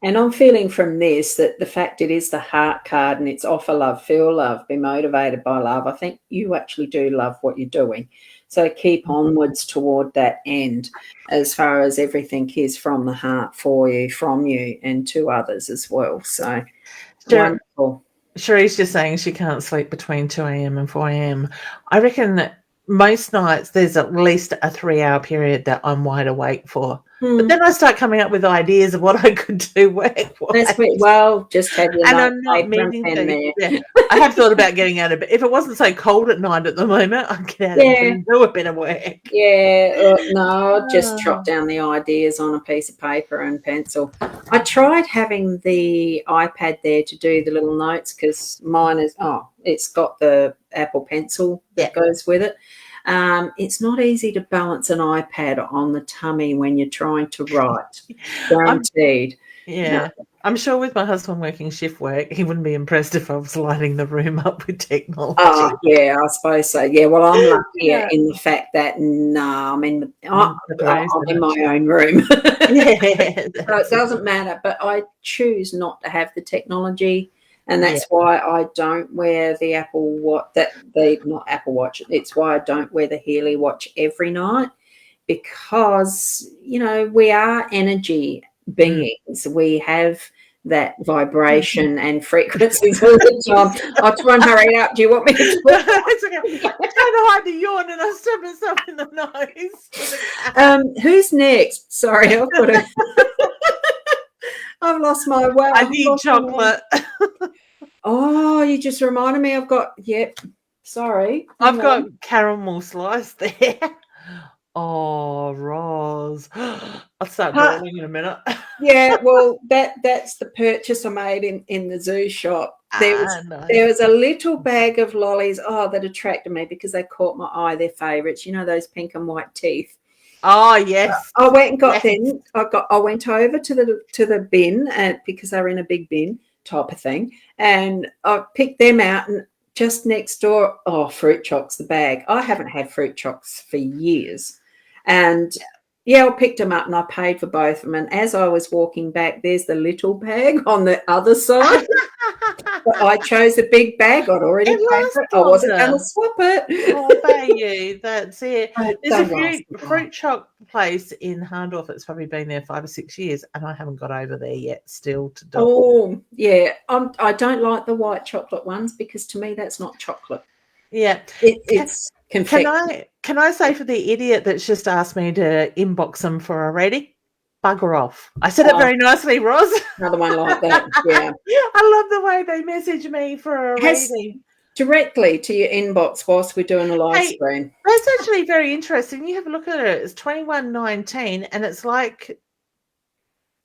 And I'm feeling from this that the fact it is the heart card and it's offer love, feel love, be motivated by love. I think you actually do love what you're doing. So keep onwards toward that end as far as everything is from the heart for you, from you, and to others as well. So wonderful. Cherie's just saying she can't sleep between 2 a.m. and 4 a.m. I reckon that most nights there's at least a 3-hour period that I'm wide awake for. But then I start coming up with ideas of what I could do work-wise. Well, just have your and I'm not meaning to. Yeah. I have thought about getting out of bed. If it wasn't so cold at night at the moment, I'd get out of bed and do a bit of work. Yeah, no, just trot down the ideas on a piece of paper and pencil. I tried having the iPad there to do the little notes because mine is, it's got the Apple Pencil that goes with it. It's not easy to balance an iPad on the tummy when you're trying to write. Guaranteed. No. I'm sure with my husband working shift work, he wouldn't be impressed if I was lighting the room up with technology. Oh, yeah, I suppose so. Yeah, well, I'm lucky in the fact that, I'm in my own room. So it doesn't matter, but I choose not to have the technology, and that's why I don't wear the Apple Watch, not Apple Watch, it's why I don't wear the Healy watch every night, because, we are energy beings. We have that vibration and frequencies all the time. I'll try and hurry up. Do you want me to It's okay. I'm trying to hide the yawn and I stab myself in the nose. Who's next? Sorry, I've lost my way. I need chocolate. Oh, you just reminded me. Sorry. I've got caramel slice there. Oh, Roz. I'll start drawing in a minute. Yeah, well, that's the purchase I made in the zoo shop. There was a little bag of lollies, that attracted me because they caught my eye. They're favourites. Those pink and white teeth. Oh, yes. I went and got them. I went over to the bin because they were in a big bin type of thing, and I picked them out, and just next door, fruit chocks, the bag. I haven't had fruit chocks for years. And I picked them up and I paid for both of them. And as I was walking back, there's the little bag on the other side. But I chose the big bag. I'd already paid for it. I wasn't going to swap it. Oh, baby, that's it. There's a fruit choc place in Hahndorf that's probably been there 5 or 6 years, and I haven't got over there yet still to do. Oh, yeah. I don't like the white chocolate ones because to me that's not chocolate. Yeah. It's confection. Can I say for the idiot that's just asked me to inbox them for a reading? Bugger off. I said it very nicely, Roz. Another one like that, yeah. I love the way they message me for a reading. Directly to your inbox whilst we're doing a live stream. That's actually very interesting. You have a look at it. It's 21.19, and it's like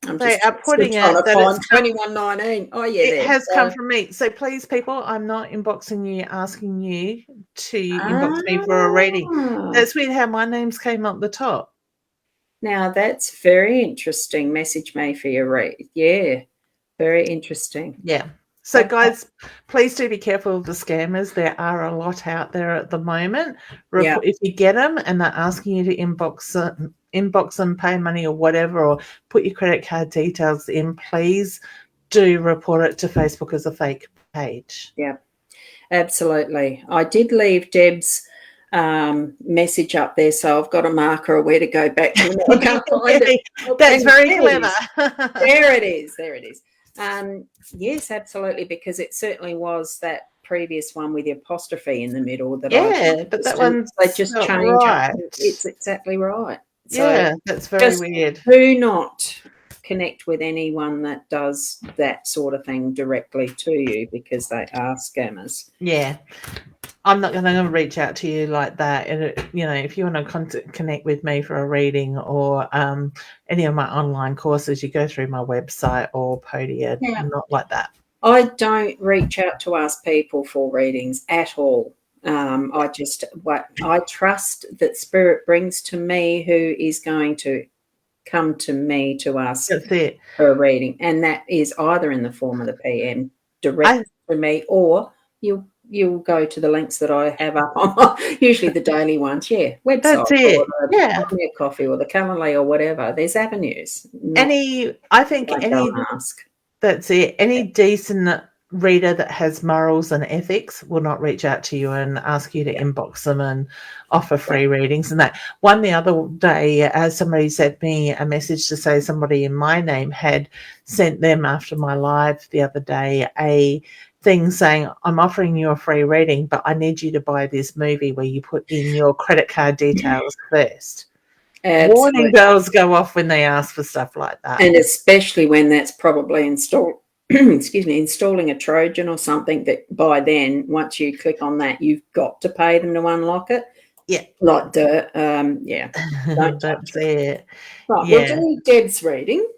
they are putting it that it's 21.19. Oh, yeah. It has come from me. So please, people, I'm not inboxing you, asking you to inbox me for a reading. That's weird how my names came up the top. Now, that's very interesting. Message me for your read. Yeah, very interesting. Yeah. So, guys, please do be careful of the scammers. There are a lot out there at the moment. If you get them and they're asking you to inbox them, pay money or whatever, or put your credit card details in, please do report it to Facebook as a fake page. Yeah, absolutely. I did leave Deb's message up there, so I've got a marker of where to go back to. I can't find it. That's very clever. There it is. Yes, absolutely, because it certainly was that previous one with the apostrophe in the middle. But that one's they just change right. It's exactly right. So that's very weird. Do not connect with anyone that does that sort of thing directly to you because they are scammers. Yeah. I'm not going to reach out to you like that. And, if you want to connect with me for a reading or any of my online courses, you go through my website or Podia, not like that. I don't reach out to ask people for readings at all. I trust that Spirit brings to me who is going to come to me to ask for a reading. And that is either in the form of the PM direct to me, or you'll go to the links that I have up on usually the daily ones. Yeah. Website. That's it. Or the coffee or the Calendly or whatever. There's avenues. Any decent reader that has morals and ethics will not reach out to you and ask you to inbox them and offer free readings and that. One the other day, somebody sent me a message to say somebody in my name had sent them after my live the other day a thing saying, I'm offering you a free reading, but I need you to buy this movie where you put in your credit card details first. Absolutely. Warning bells go off when they ask for stuff like that. And especially when that's probably installing a Trojan or something that by then, once you click on that, you've got to pay them to unlock it. Yeah. Like dirt. Yeah. That's it. Right, Yeah. we'll do Deb's reading.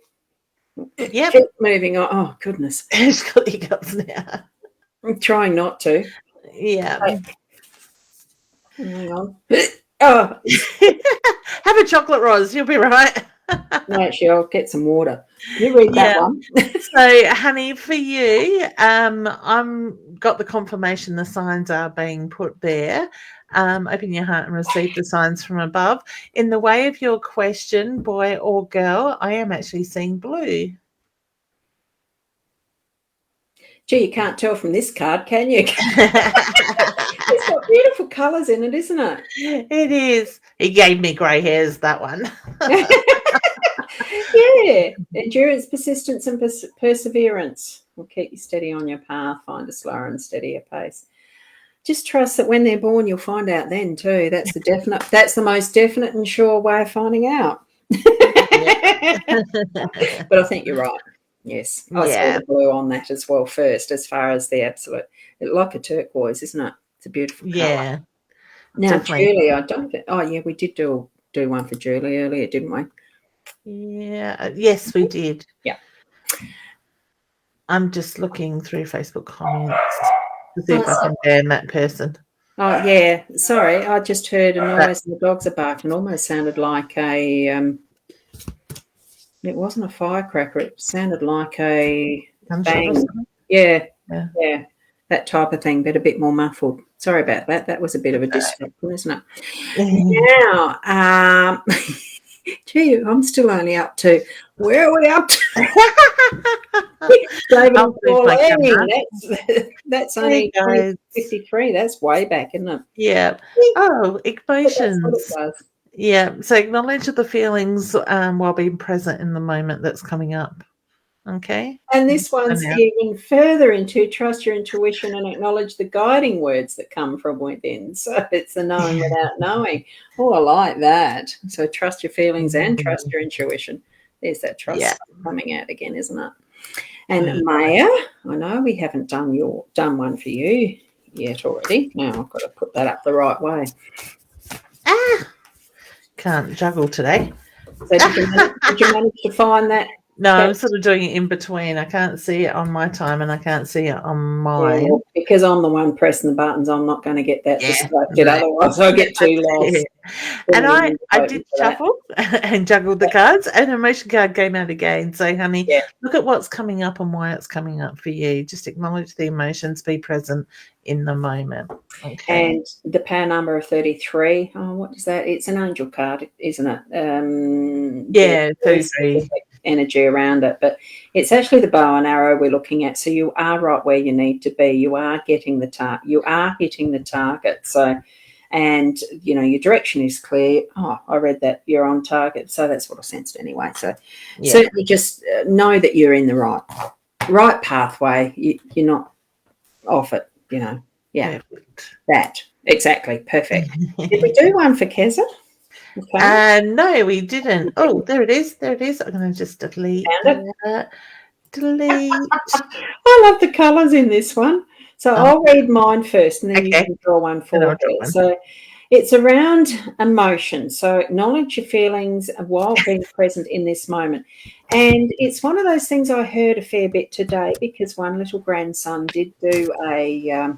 Yep. Keep moving on. Oh, goodness. She's got the hiccups now. I'm trying not to. Yeah. Hang on. Oh. Have a chocolate, Roz. You'll be right. No, actually, I'll get some water. You read that one. So, honey, for you, I'm got the confirmation the signs are being put there. Open your heart and receive the signs from above. In the way of your question, boy or girl, I am actually seeing blue. Gee, you can't tell from this card, can you? It's got beautiful colours in it, isn't it? It is. He gave me grey hairs, that one. Yeah. Endurance, persistence, and perseverance will keep you steady on your path. Find a slower and steadier pace. Just trust that when they're born, you'll find out then too. That's the most definite and sure way of finding out. But I think you're right. Yes. I saw the blue on that as well first, as far as the absolute. It's like a turquoise, isn't it? It's a beautiful colour. Now, definitely. Julie, I don't think. Oh, yeah, we did do one for Julie earlier, didn't we? Yeah. Yes, we did. Yeah. I'm just looking through Facebook comments to see if I can ban that person. Oh, yeah. Sorry, I just heard a noise and the dogs are barking. It almost sounded like a it wasn't a firecracker. It sounded like a bang. Yeah. That type of thing, but a bit more muffled. Sorry about that. That was a bit of a disruption, isn't it? Now, gee, I'm still only up to, where are we up to? That's only 53. That's way back, isn't it? Yeah. Oh, emotions. Yeah. So acknowledge the feelings while being present in the moment that's coming up. Okay. And this one's even further into trust your intuition and acknowledge the guiding words that come from within. So it's the knowing without knowing. Oh, I like that. So trust your feelings and trust your intuition. There's that trust coming out again, isn't it? And Maya, I know we haven't done one for you yet already. Now I've got to put that up the right way. Can't juggle today. So did you manage to find that? No, I'm sort of doing it in between. I can't see it on my time and I can't see it on mine. Yeah, because I'm the one pressing the buttons, I'm not going to get that distracted. Otherwise, I'll get too lost. And I did shuffle and juggled the cards, and an emotion card came out again. So, honey, look at what's coming up and why it's coming up for you. Just acknowledge the emotions, be present in the moment. Okay. And the power number of 33. Oh, what is that? It's an angel card, isn't it? 33. Energy around it, but it's actually the bow and arrow we're looking at. So you are right where you need to be. You are getting the target. You are hitting the target. So, and you know your direction is clear. Oh, I read that you're on target. So that's what I sensed anyway. So certainly just know that you're in the right pathway. You're not off it. You know. Yeah. Perfect. That exactly perfect. Did we do one for Keza? Okay. No, we didn't. Oh, there it is. There it is. I'm going to just delete. Delete. I love the colours in this one. So I'll read mine first and then you can draw one for it. So it's around emotion. So acknowledge your feelings while being present in this moment. And it's one of those things I heard a fair bit today because one little grandson did do a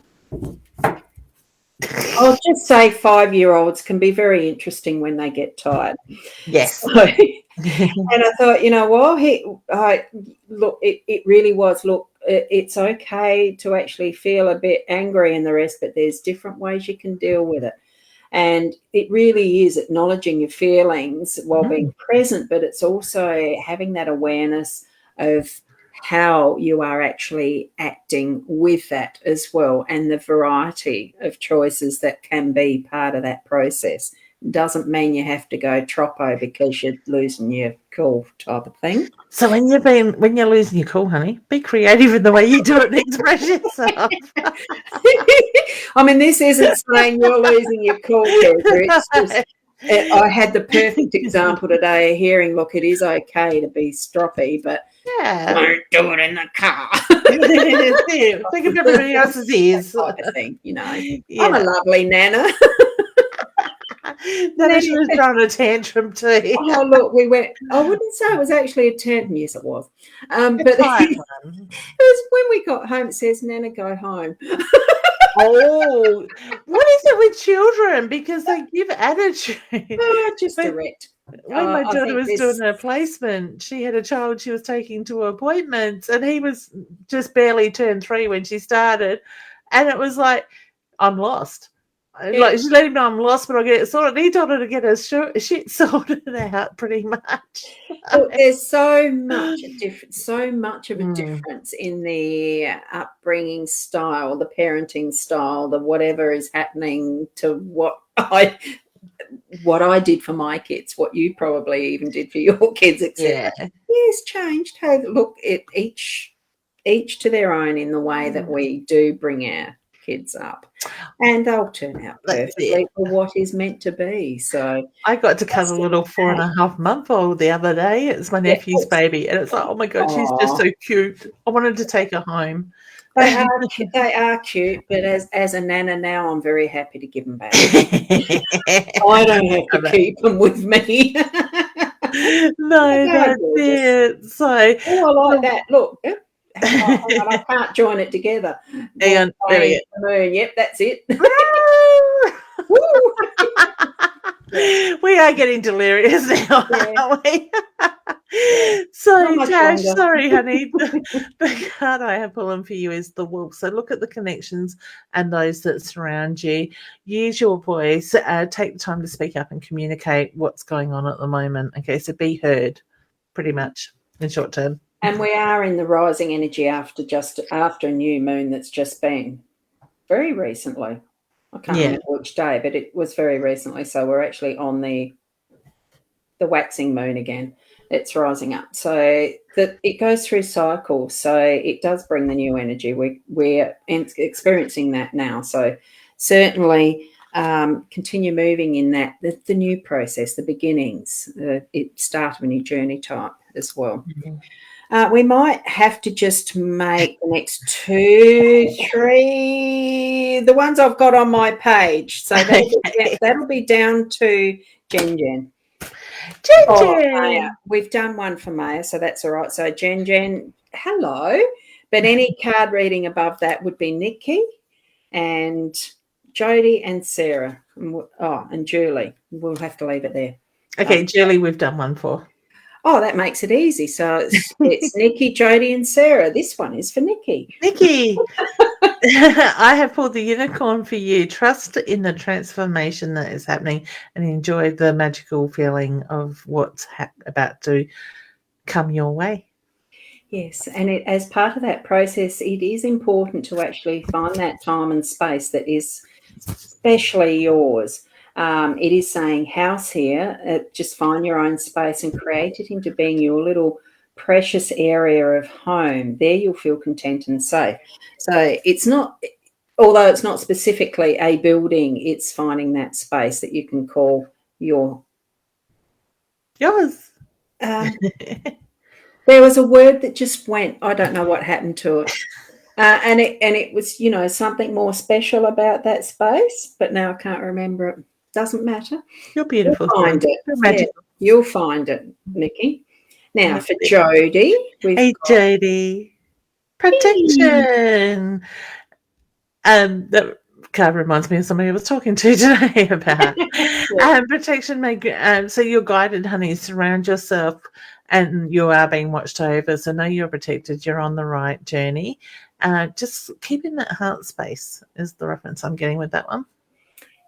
I'll just say 5-year-olds can be very interesting when they get tired. Yes. So, and I thought, you know what? Look, it really was. Look, it's okay to actually feel a bit angry and the rest, but there's different ways you can deal with it. And it really is acknowledging your feelings while being present, but it's also having that awareness of how you are actually acting with that as well, and the variety of choices that can be part of that process. Doesn't mean you have to go troppo because you're losing your cool type of thing. So when you're losing your cool, honey, be creative in the way you do it and express yourself. I mean, this isn't saying you're losing your cool, Kendra. It's just I had the perfect example today of hearing, look, it is okay to be stroppy, but don't do it in the car. Think of everybody else's ears. Type of thing, I'm a lovely Nana. Nana, she was throwing a tantrum too. Oh, look, we went. I wouldn't say it was actually a tantrum. Yes, it was. But it was when we got home. It says, "Nana, go home." Oh, what is it with children? Because they give attitude. Just direct. When my daughter was doing her placement, she had a child she was taking to appointments, and he was just barely turned 3 when she started, and it was like, I'm lost. Yeah. Like, she let him know I'm lost, but I'll get it sorted. He told her to get her shit sorted out, pretty much. Well, there's so much of a difference in the upbringing style, the parenting style, the whatever is happening to what I did for my kids, what you probably even did for your kids, etc. Yeah. Yes, changed. Hey, look, each to their own in the way that we do bring our kids up, and they'll turn out perfectly for what is meant to be. So I got to cuddle a little 4.5-month-old the other day. It's my nephew's baby, and it's like, oh my god, she's just so cute. I wanted to take her home. They are cute, but as a Nana now, I'm very happy to give them back. I don't have to keep them with me. No, that's it. So, I like that. Look. I can't join it together. Hang on, the moon. Yep, that's it. We are getting delirious now, aren't we? So, Tash, sorry, honey. The card I have pulling for you is the wolf. So look at the connections and those that surround you. Use your voice. Take the time to speak up and communicate what's going on at the moment. Okay, so be heard, pretty much, in short term. And we are in the rising energy after a new moon that's just been very recently. I can't remember which day, but it was very recently. So we're actually on the waxing moon again. It's rising up. So it goes through cycles. So it does bring the new energy. We're experiencing that now. So certainly continue moving in that, the new process, the beginnings, start of a new journey type as well. Mm-hmm. We might have to just make the next 2, 3, the ones I've got on my page. So that'll be down to Jen. Maya. We've done one for Maya, so that's all right. So Jen, hello. But any card reading above that would be Nikki and Jody and Sarah. And Julie. We'll have to leave it there. Okay, Julie, we've done one for. Oh, that makes it easy. So it's Nikki, Jody, and Sarah. This one is for Nikki. Nikki, I have pulled the unicorn for you. Trust in the transformation that is happening and enjoy the magical feeling of what's about to come your way. Yes, and as part of that process, it is important to actually find that time and space that is especially yours. It is saying house here, just find your own space and create it into being your little precious area of home. There you'll feel content and safe. So it's not, although it's not specifically a building, it's finding that space that you can call yours. There was a word that just went, I don't know what happened to it. And it was, something more special about that space, but now I can't remember it. Doesn't matter. You're beautiful. You'll find it. Yeah, you'll find it, Nikki. Now for Jody. Jody. Protection. That card reminds me of somebody I was talking to today about protection. So you're guided, honey. Surround yourself, and you are being watched over. So know you're protected. You're on the right journey. Just keep in that heart space is the reference I'm getting with that one.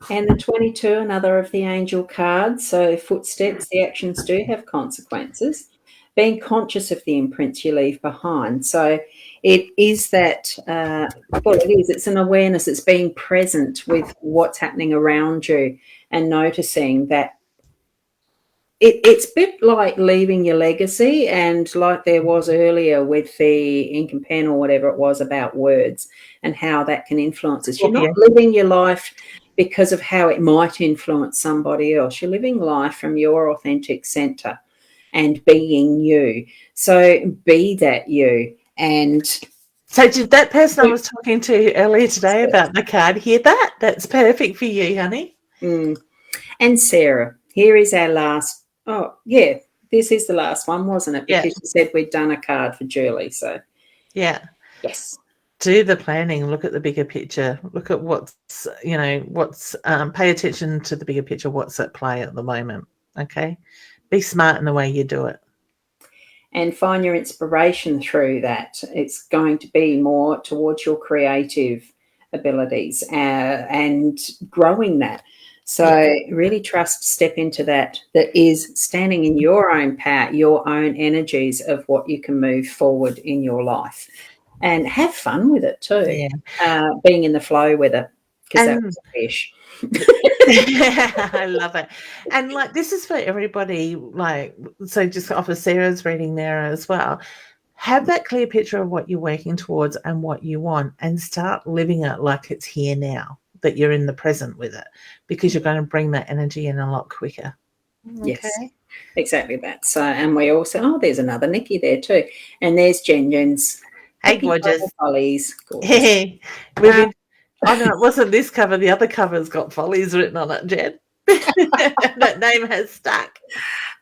And the 22, another of the angel cards. So footsteps, the actions do have consequences. being conscious of the imprints you leave behind. So it is that, well, it is, it's an awareness, it's being present with what's happening around you and noticing that it's a bit like leaving your legacy, and like there was earlier with the ink and pen or whatever it was about words and how that can influence us. You're not living your life because of how it might influence somebody else. You're living life from your authentic center and being you. So be that you. And so did that person I was talking to earlier today about the card hear that? That's perfect for you, honey. And Sarah, here is our last. Oh, yeah, this is the last one, wasn't it? Because you said we'd done a card for Julie. So, yeah. Yes. Do the planning, look at the bigger picture, look at what's, pay attention to the bigger picture, what's at play at the moment, okay? Be smart in the way you do it. And find your inspiration through that. It's going to be more towards your creative abilities and growing that. So really step into that is standing in your own power, your own energies of what you can move forward in your life. And have fun with it too. Yeah. Being in the flow with it, because that was a fish. I love it. And like, this is for everybody, like, so just off of Sarah's reading there as well, have that clear picture of what you're working towards and what you want, and start living it like it's here now, that you're in the present with it, because you're going to bring that energy in a lot quicker. Okay? Yes, exactly that. So, and we also, there's another Nikki there too. And there's Jen's. Hey, gorgeous. Follies. Hey. Oh, no, it wasn't this cover. The other cover's got Follies written on it, Jen. That name has stuck.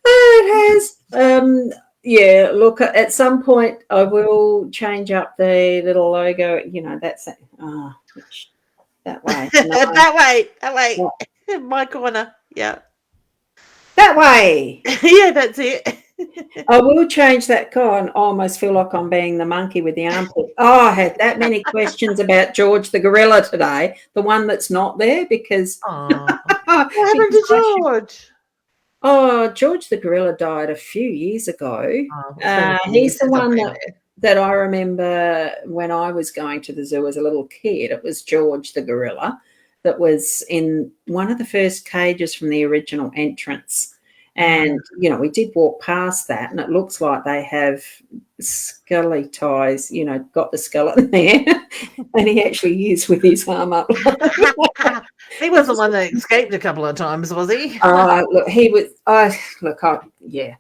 Oh, it has. Yeah, look, at some point I will change up the little logo. That's that way. No. that way. Yeah. My corner. Yeah. That way. Yeah, that's it. I will change that car. I almost feel like I'm being the monkey with the armpit. I had that many questions about George the gorilla today, the one that's not there, because what happened to George? George the gorilla died a few years ago. He's the one that I remember when I was going to the zoo as a little kid. It was George the gorilla that was in one of the first cages from the original entrance. And, we did walk past that, and it looks like they have skelly ties, got the skeleton there. And he actually is with his arm up. He was the one that escaped a couple of times, was he? Look, he was, yeah.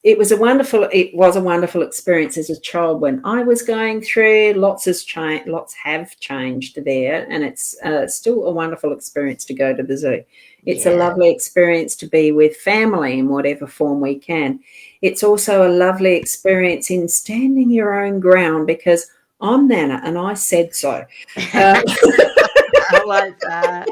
It was a wonderful experience as a child when I was going through. Lots have changed there, and it's still a wonderful experience to go to the zoo. It's a lovely experience to be with family in whatever form we can. It's also a lovely experience in standing your own ground, because I'm Nana and I said so. I like that.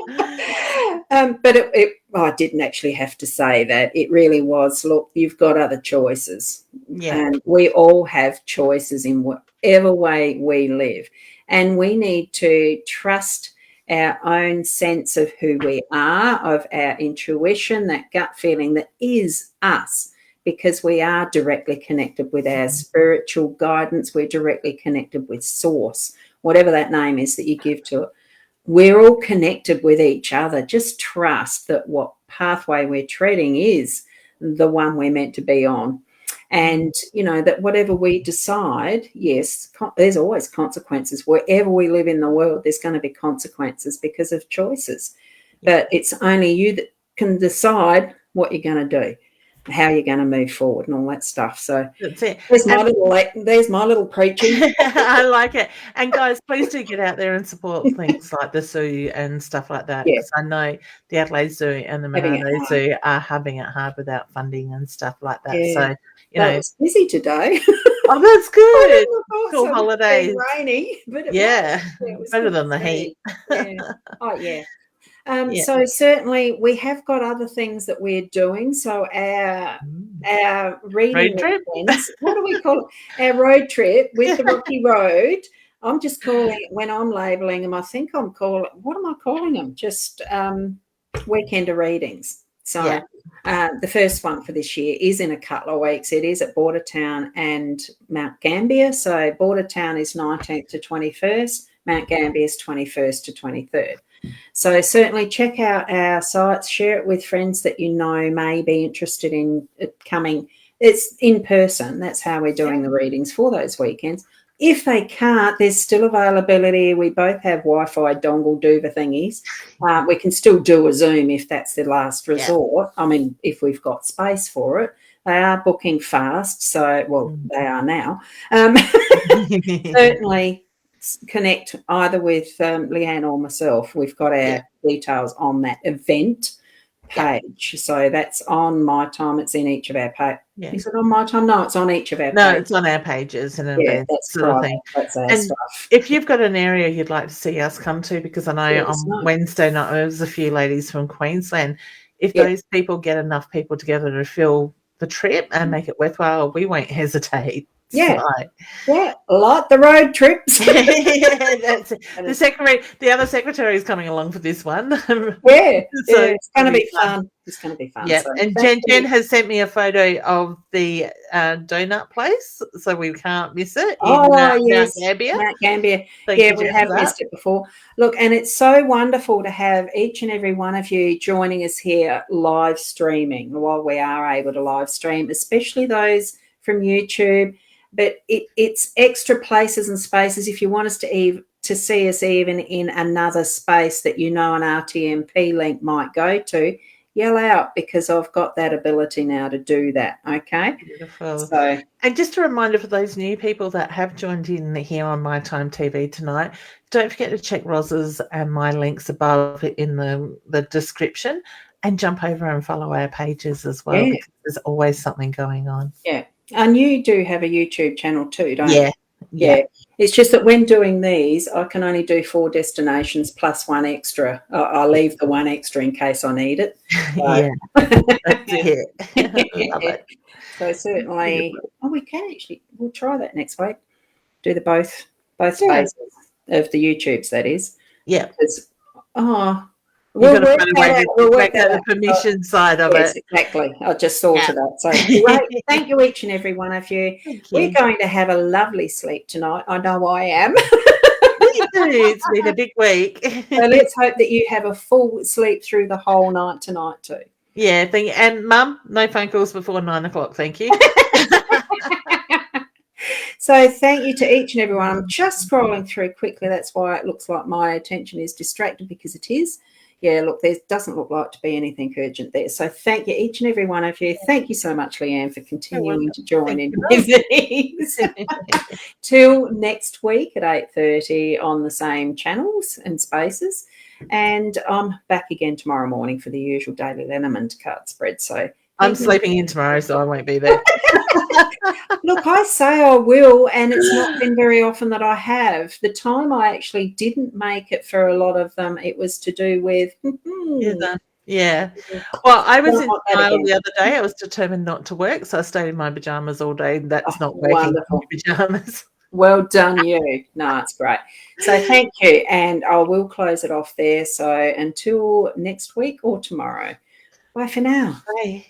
But I didn't actually have to say that. It really was, look, you've got other choices. Yeah. And we all have choices in whatever way we live. And we need to trust our own sense of who we are, of our intuition, that gut feeling that is us, because we are directly connected with our spiritual guidance. We're directly connected with Source, whatever that name is that you give to it. We're all connected with each other. Just trust that what pathway we're treading is the one we're meant to be on. And, that whatever we decide, yes, there's always consequences. Wherever we live in the world, there's going to be consequences because of choices. But it's only you that can decide what you're going to do, how you're going to move forward and all that stuff. So that's it. There's my little preaching. I like it. And guys, please do get out there and support things like the zoo and stuff like that, because I know the Adelaide Zoo and the Monado Zoo are having it hard without funding and stuff like that. Yeah. So it's busy today. Oh, that's good. Cool holidays. Rainy, but it was better than the heat. Yeah. Oh yeah. So certainly we have got other things that we're doing. So our reading trip. What do we call it? Our road trip with the Rocky Road. I'm just calling it, when I'm labelling them, I think what am I calling them? Just weekender readings. So the first one for this year is in a couple of weeks. It is at Bordertown and Mount Gambier. So Bordertown is 19th to 21st. Mount Gambier is 21st to 23rd. So certainly check out our sites, share it with friends that you know may be interested in coming. It's in person. That's how we're doing the readings for those weekends. If they can't, there's still availability. We both have Wi-Fi dongle doova thingies. We can still do a Zoom if that's the last resort. I mean, if we've got space for it. They are booking fast. So, well, they are now. Certainly connect either with Leanne or myself. We've got our details on that event page. So that's on My Time. It's in each of our pages. Is it on My Time? No, it's on each of our pages. No, it's on our pages and events, that's sort of thing. That's our and stuff. If you've got an area you'd like to see us come to, because I know on Wednesday night there was a few ladies from Queensland, if those people get enough people together to fill the trip and make it worthwhile, we won't hesitate. Yeah, like the road trips. That's it. The other secretary is coming along for this one. So it's going to be fun. It's going to be fun. Yeah, so and Jen has sent me a photo of the donut place, so we can't miss it. Yes, Mount Gambier. Mount Gambier. We have missed it before. Look, and it's so wonderful to have each and every one of you joining us here live streaming while we are able to live stream, especially those from YouTube. But it's extra places and spaces. If you want us to see us even in another space that you know an RTMP link might go to, yell out, because I've got that ability now to do that. Okay. Beautiful. So, and just a reminder for those new people that have joined in here on My Time TV tonight, don't forget to check Roz's and my links above in the description, and jump over and follow our pages as well, because there's always something going on. Yeah. And you do have a YouTube channel too, don't you? Yeah. It's just that when doing these, I can only do 4 destinations plus one extra. I'll leave the one extra in case I need it. So. That's it. Love it. So certainly, we can actually, we'll try that next week. Do the both spaces of the YouTubes, that is. Yeah. We'll work out the permission side of it. Yes, exactly. I just thought of that. So great. Thank you, each and every one of you. We're going to have a lovely sleep tonight. I know I am. We do. It's been a big week. So let's hope that you have a full sleep through the whole night tonight too. Yeah, thank you. And Mum, no phone calls before 9 o'clock. Thank you. So thank you to each and everyone. I'm just scrolling through quickly. That's why it looks like my attention is distracted, because it is. Yeah, look, there doesn't look like to be anything urgent there. So thank you, each and every one of you. Thank you so much, Leanne, for continuing to join in with these. Till next week at 8:30 on the same channels and spaces. And I'm back again tomorrow morning for the usual daily Lenormand card spread. So I'm sleeping in tomorrow, so I won't be there. Look, I say I will, and it's not been very often that I have. The time I actually didn't make it for a lot of them, it was to do with... Yeah. Well, I was in denial the other day. I was determined not to work, so I stayed in my pajamas all day. That's not working. Wonderful. In pajamas. Well done, you. No, it's great. So thank you, and I will close it off there. So until next week or tomorrow. Bye for now. Bye.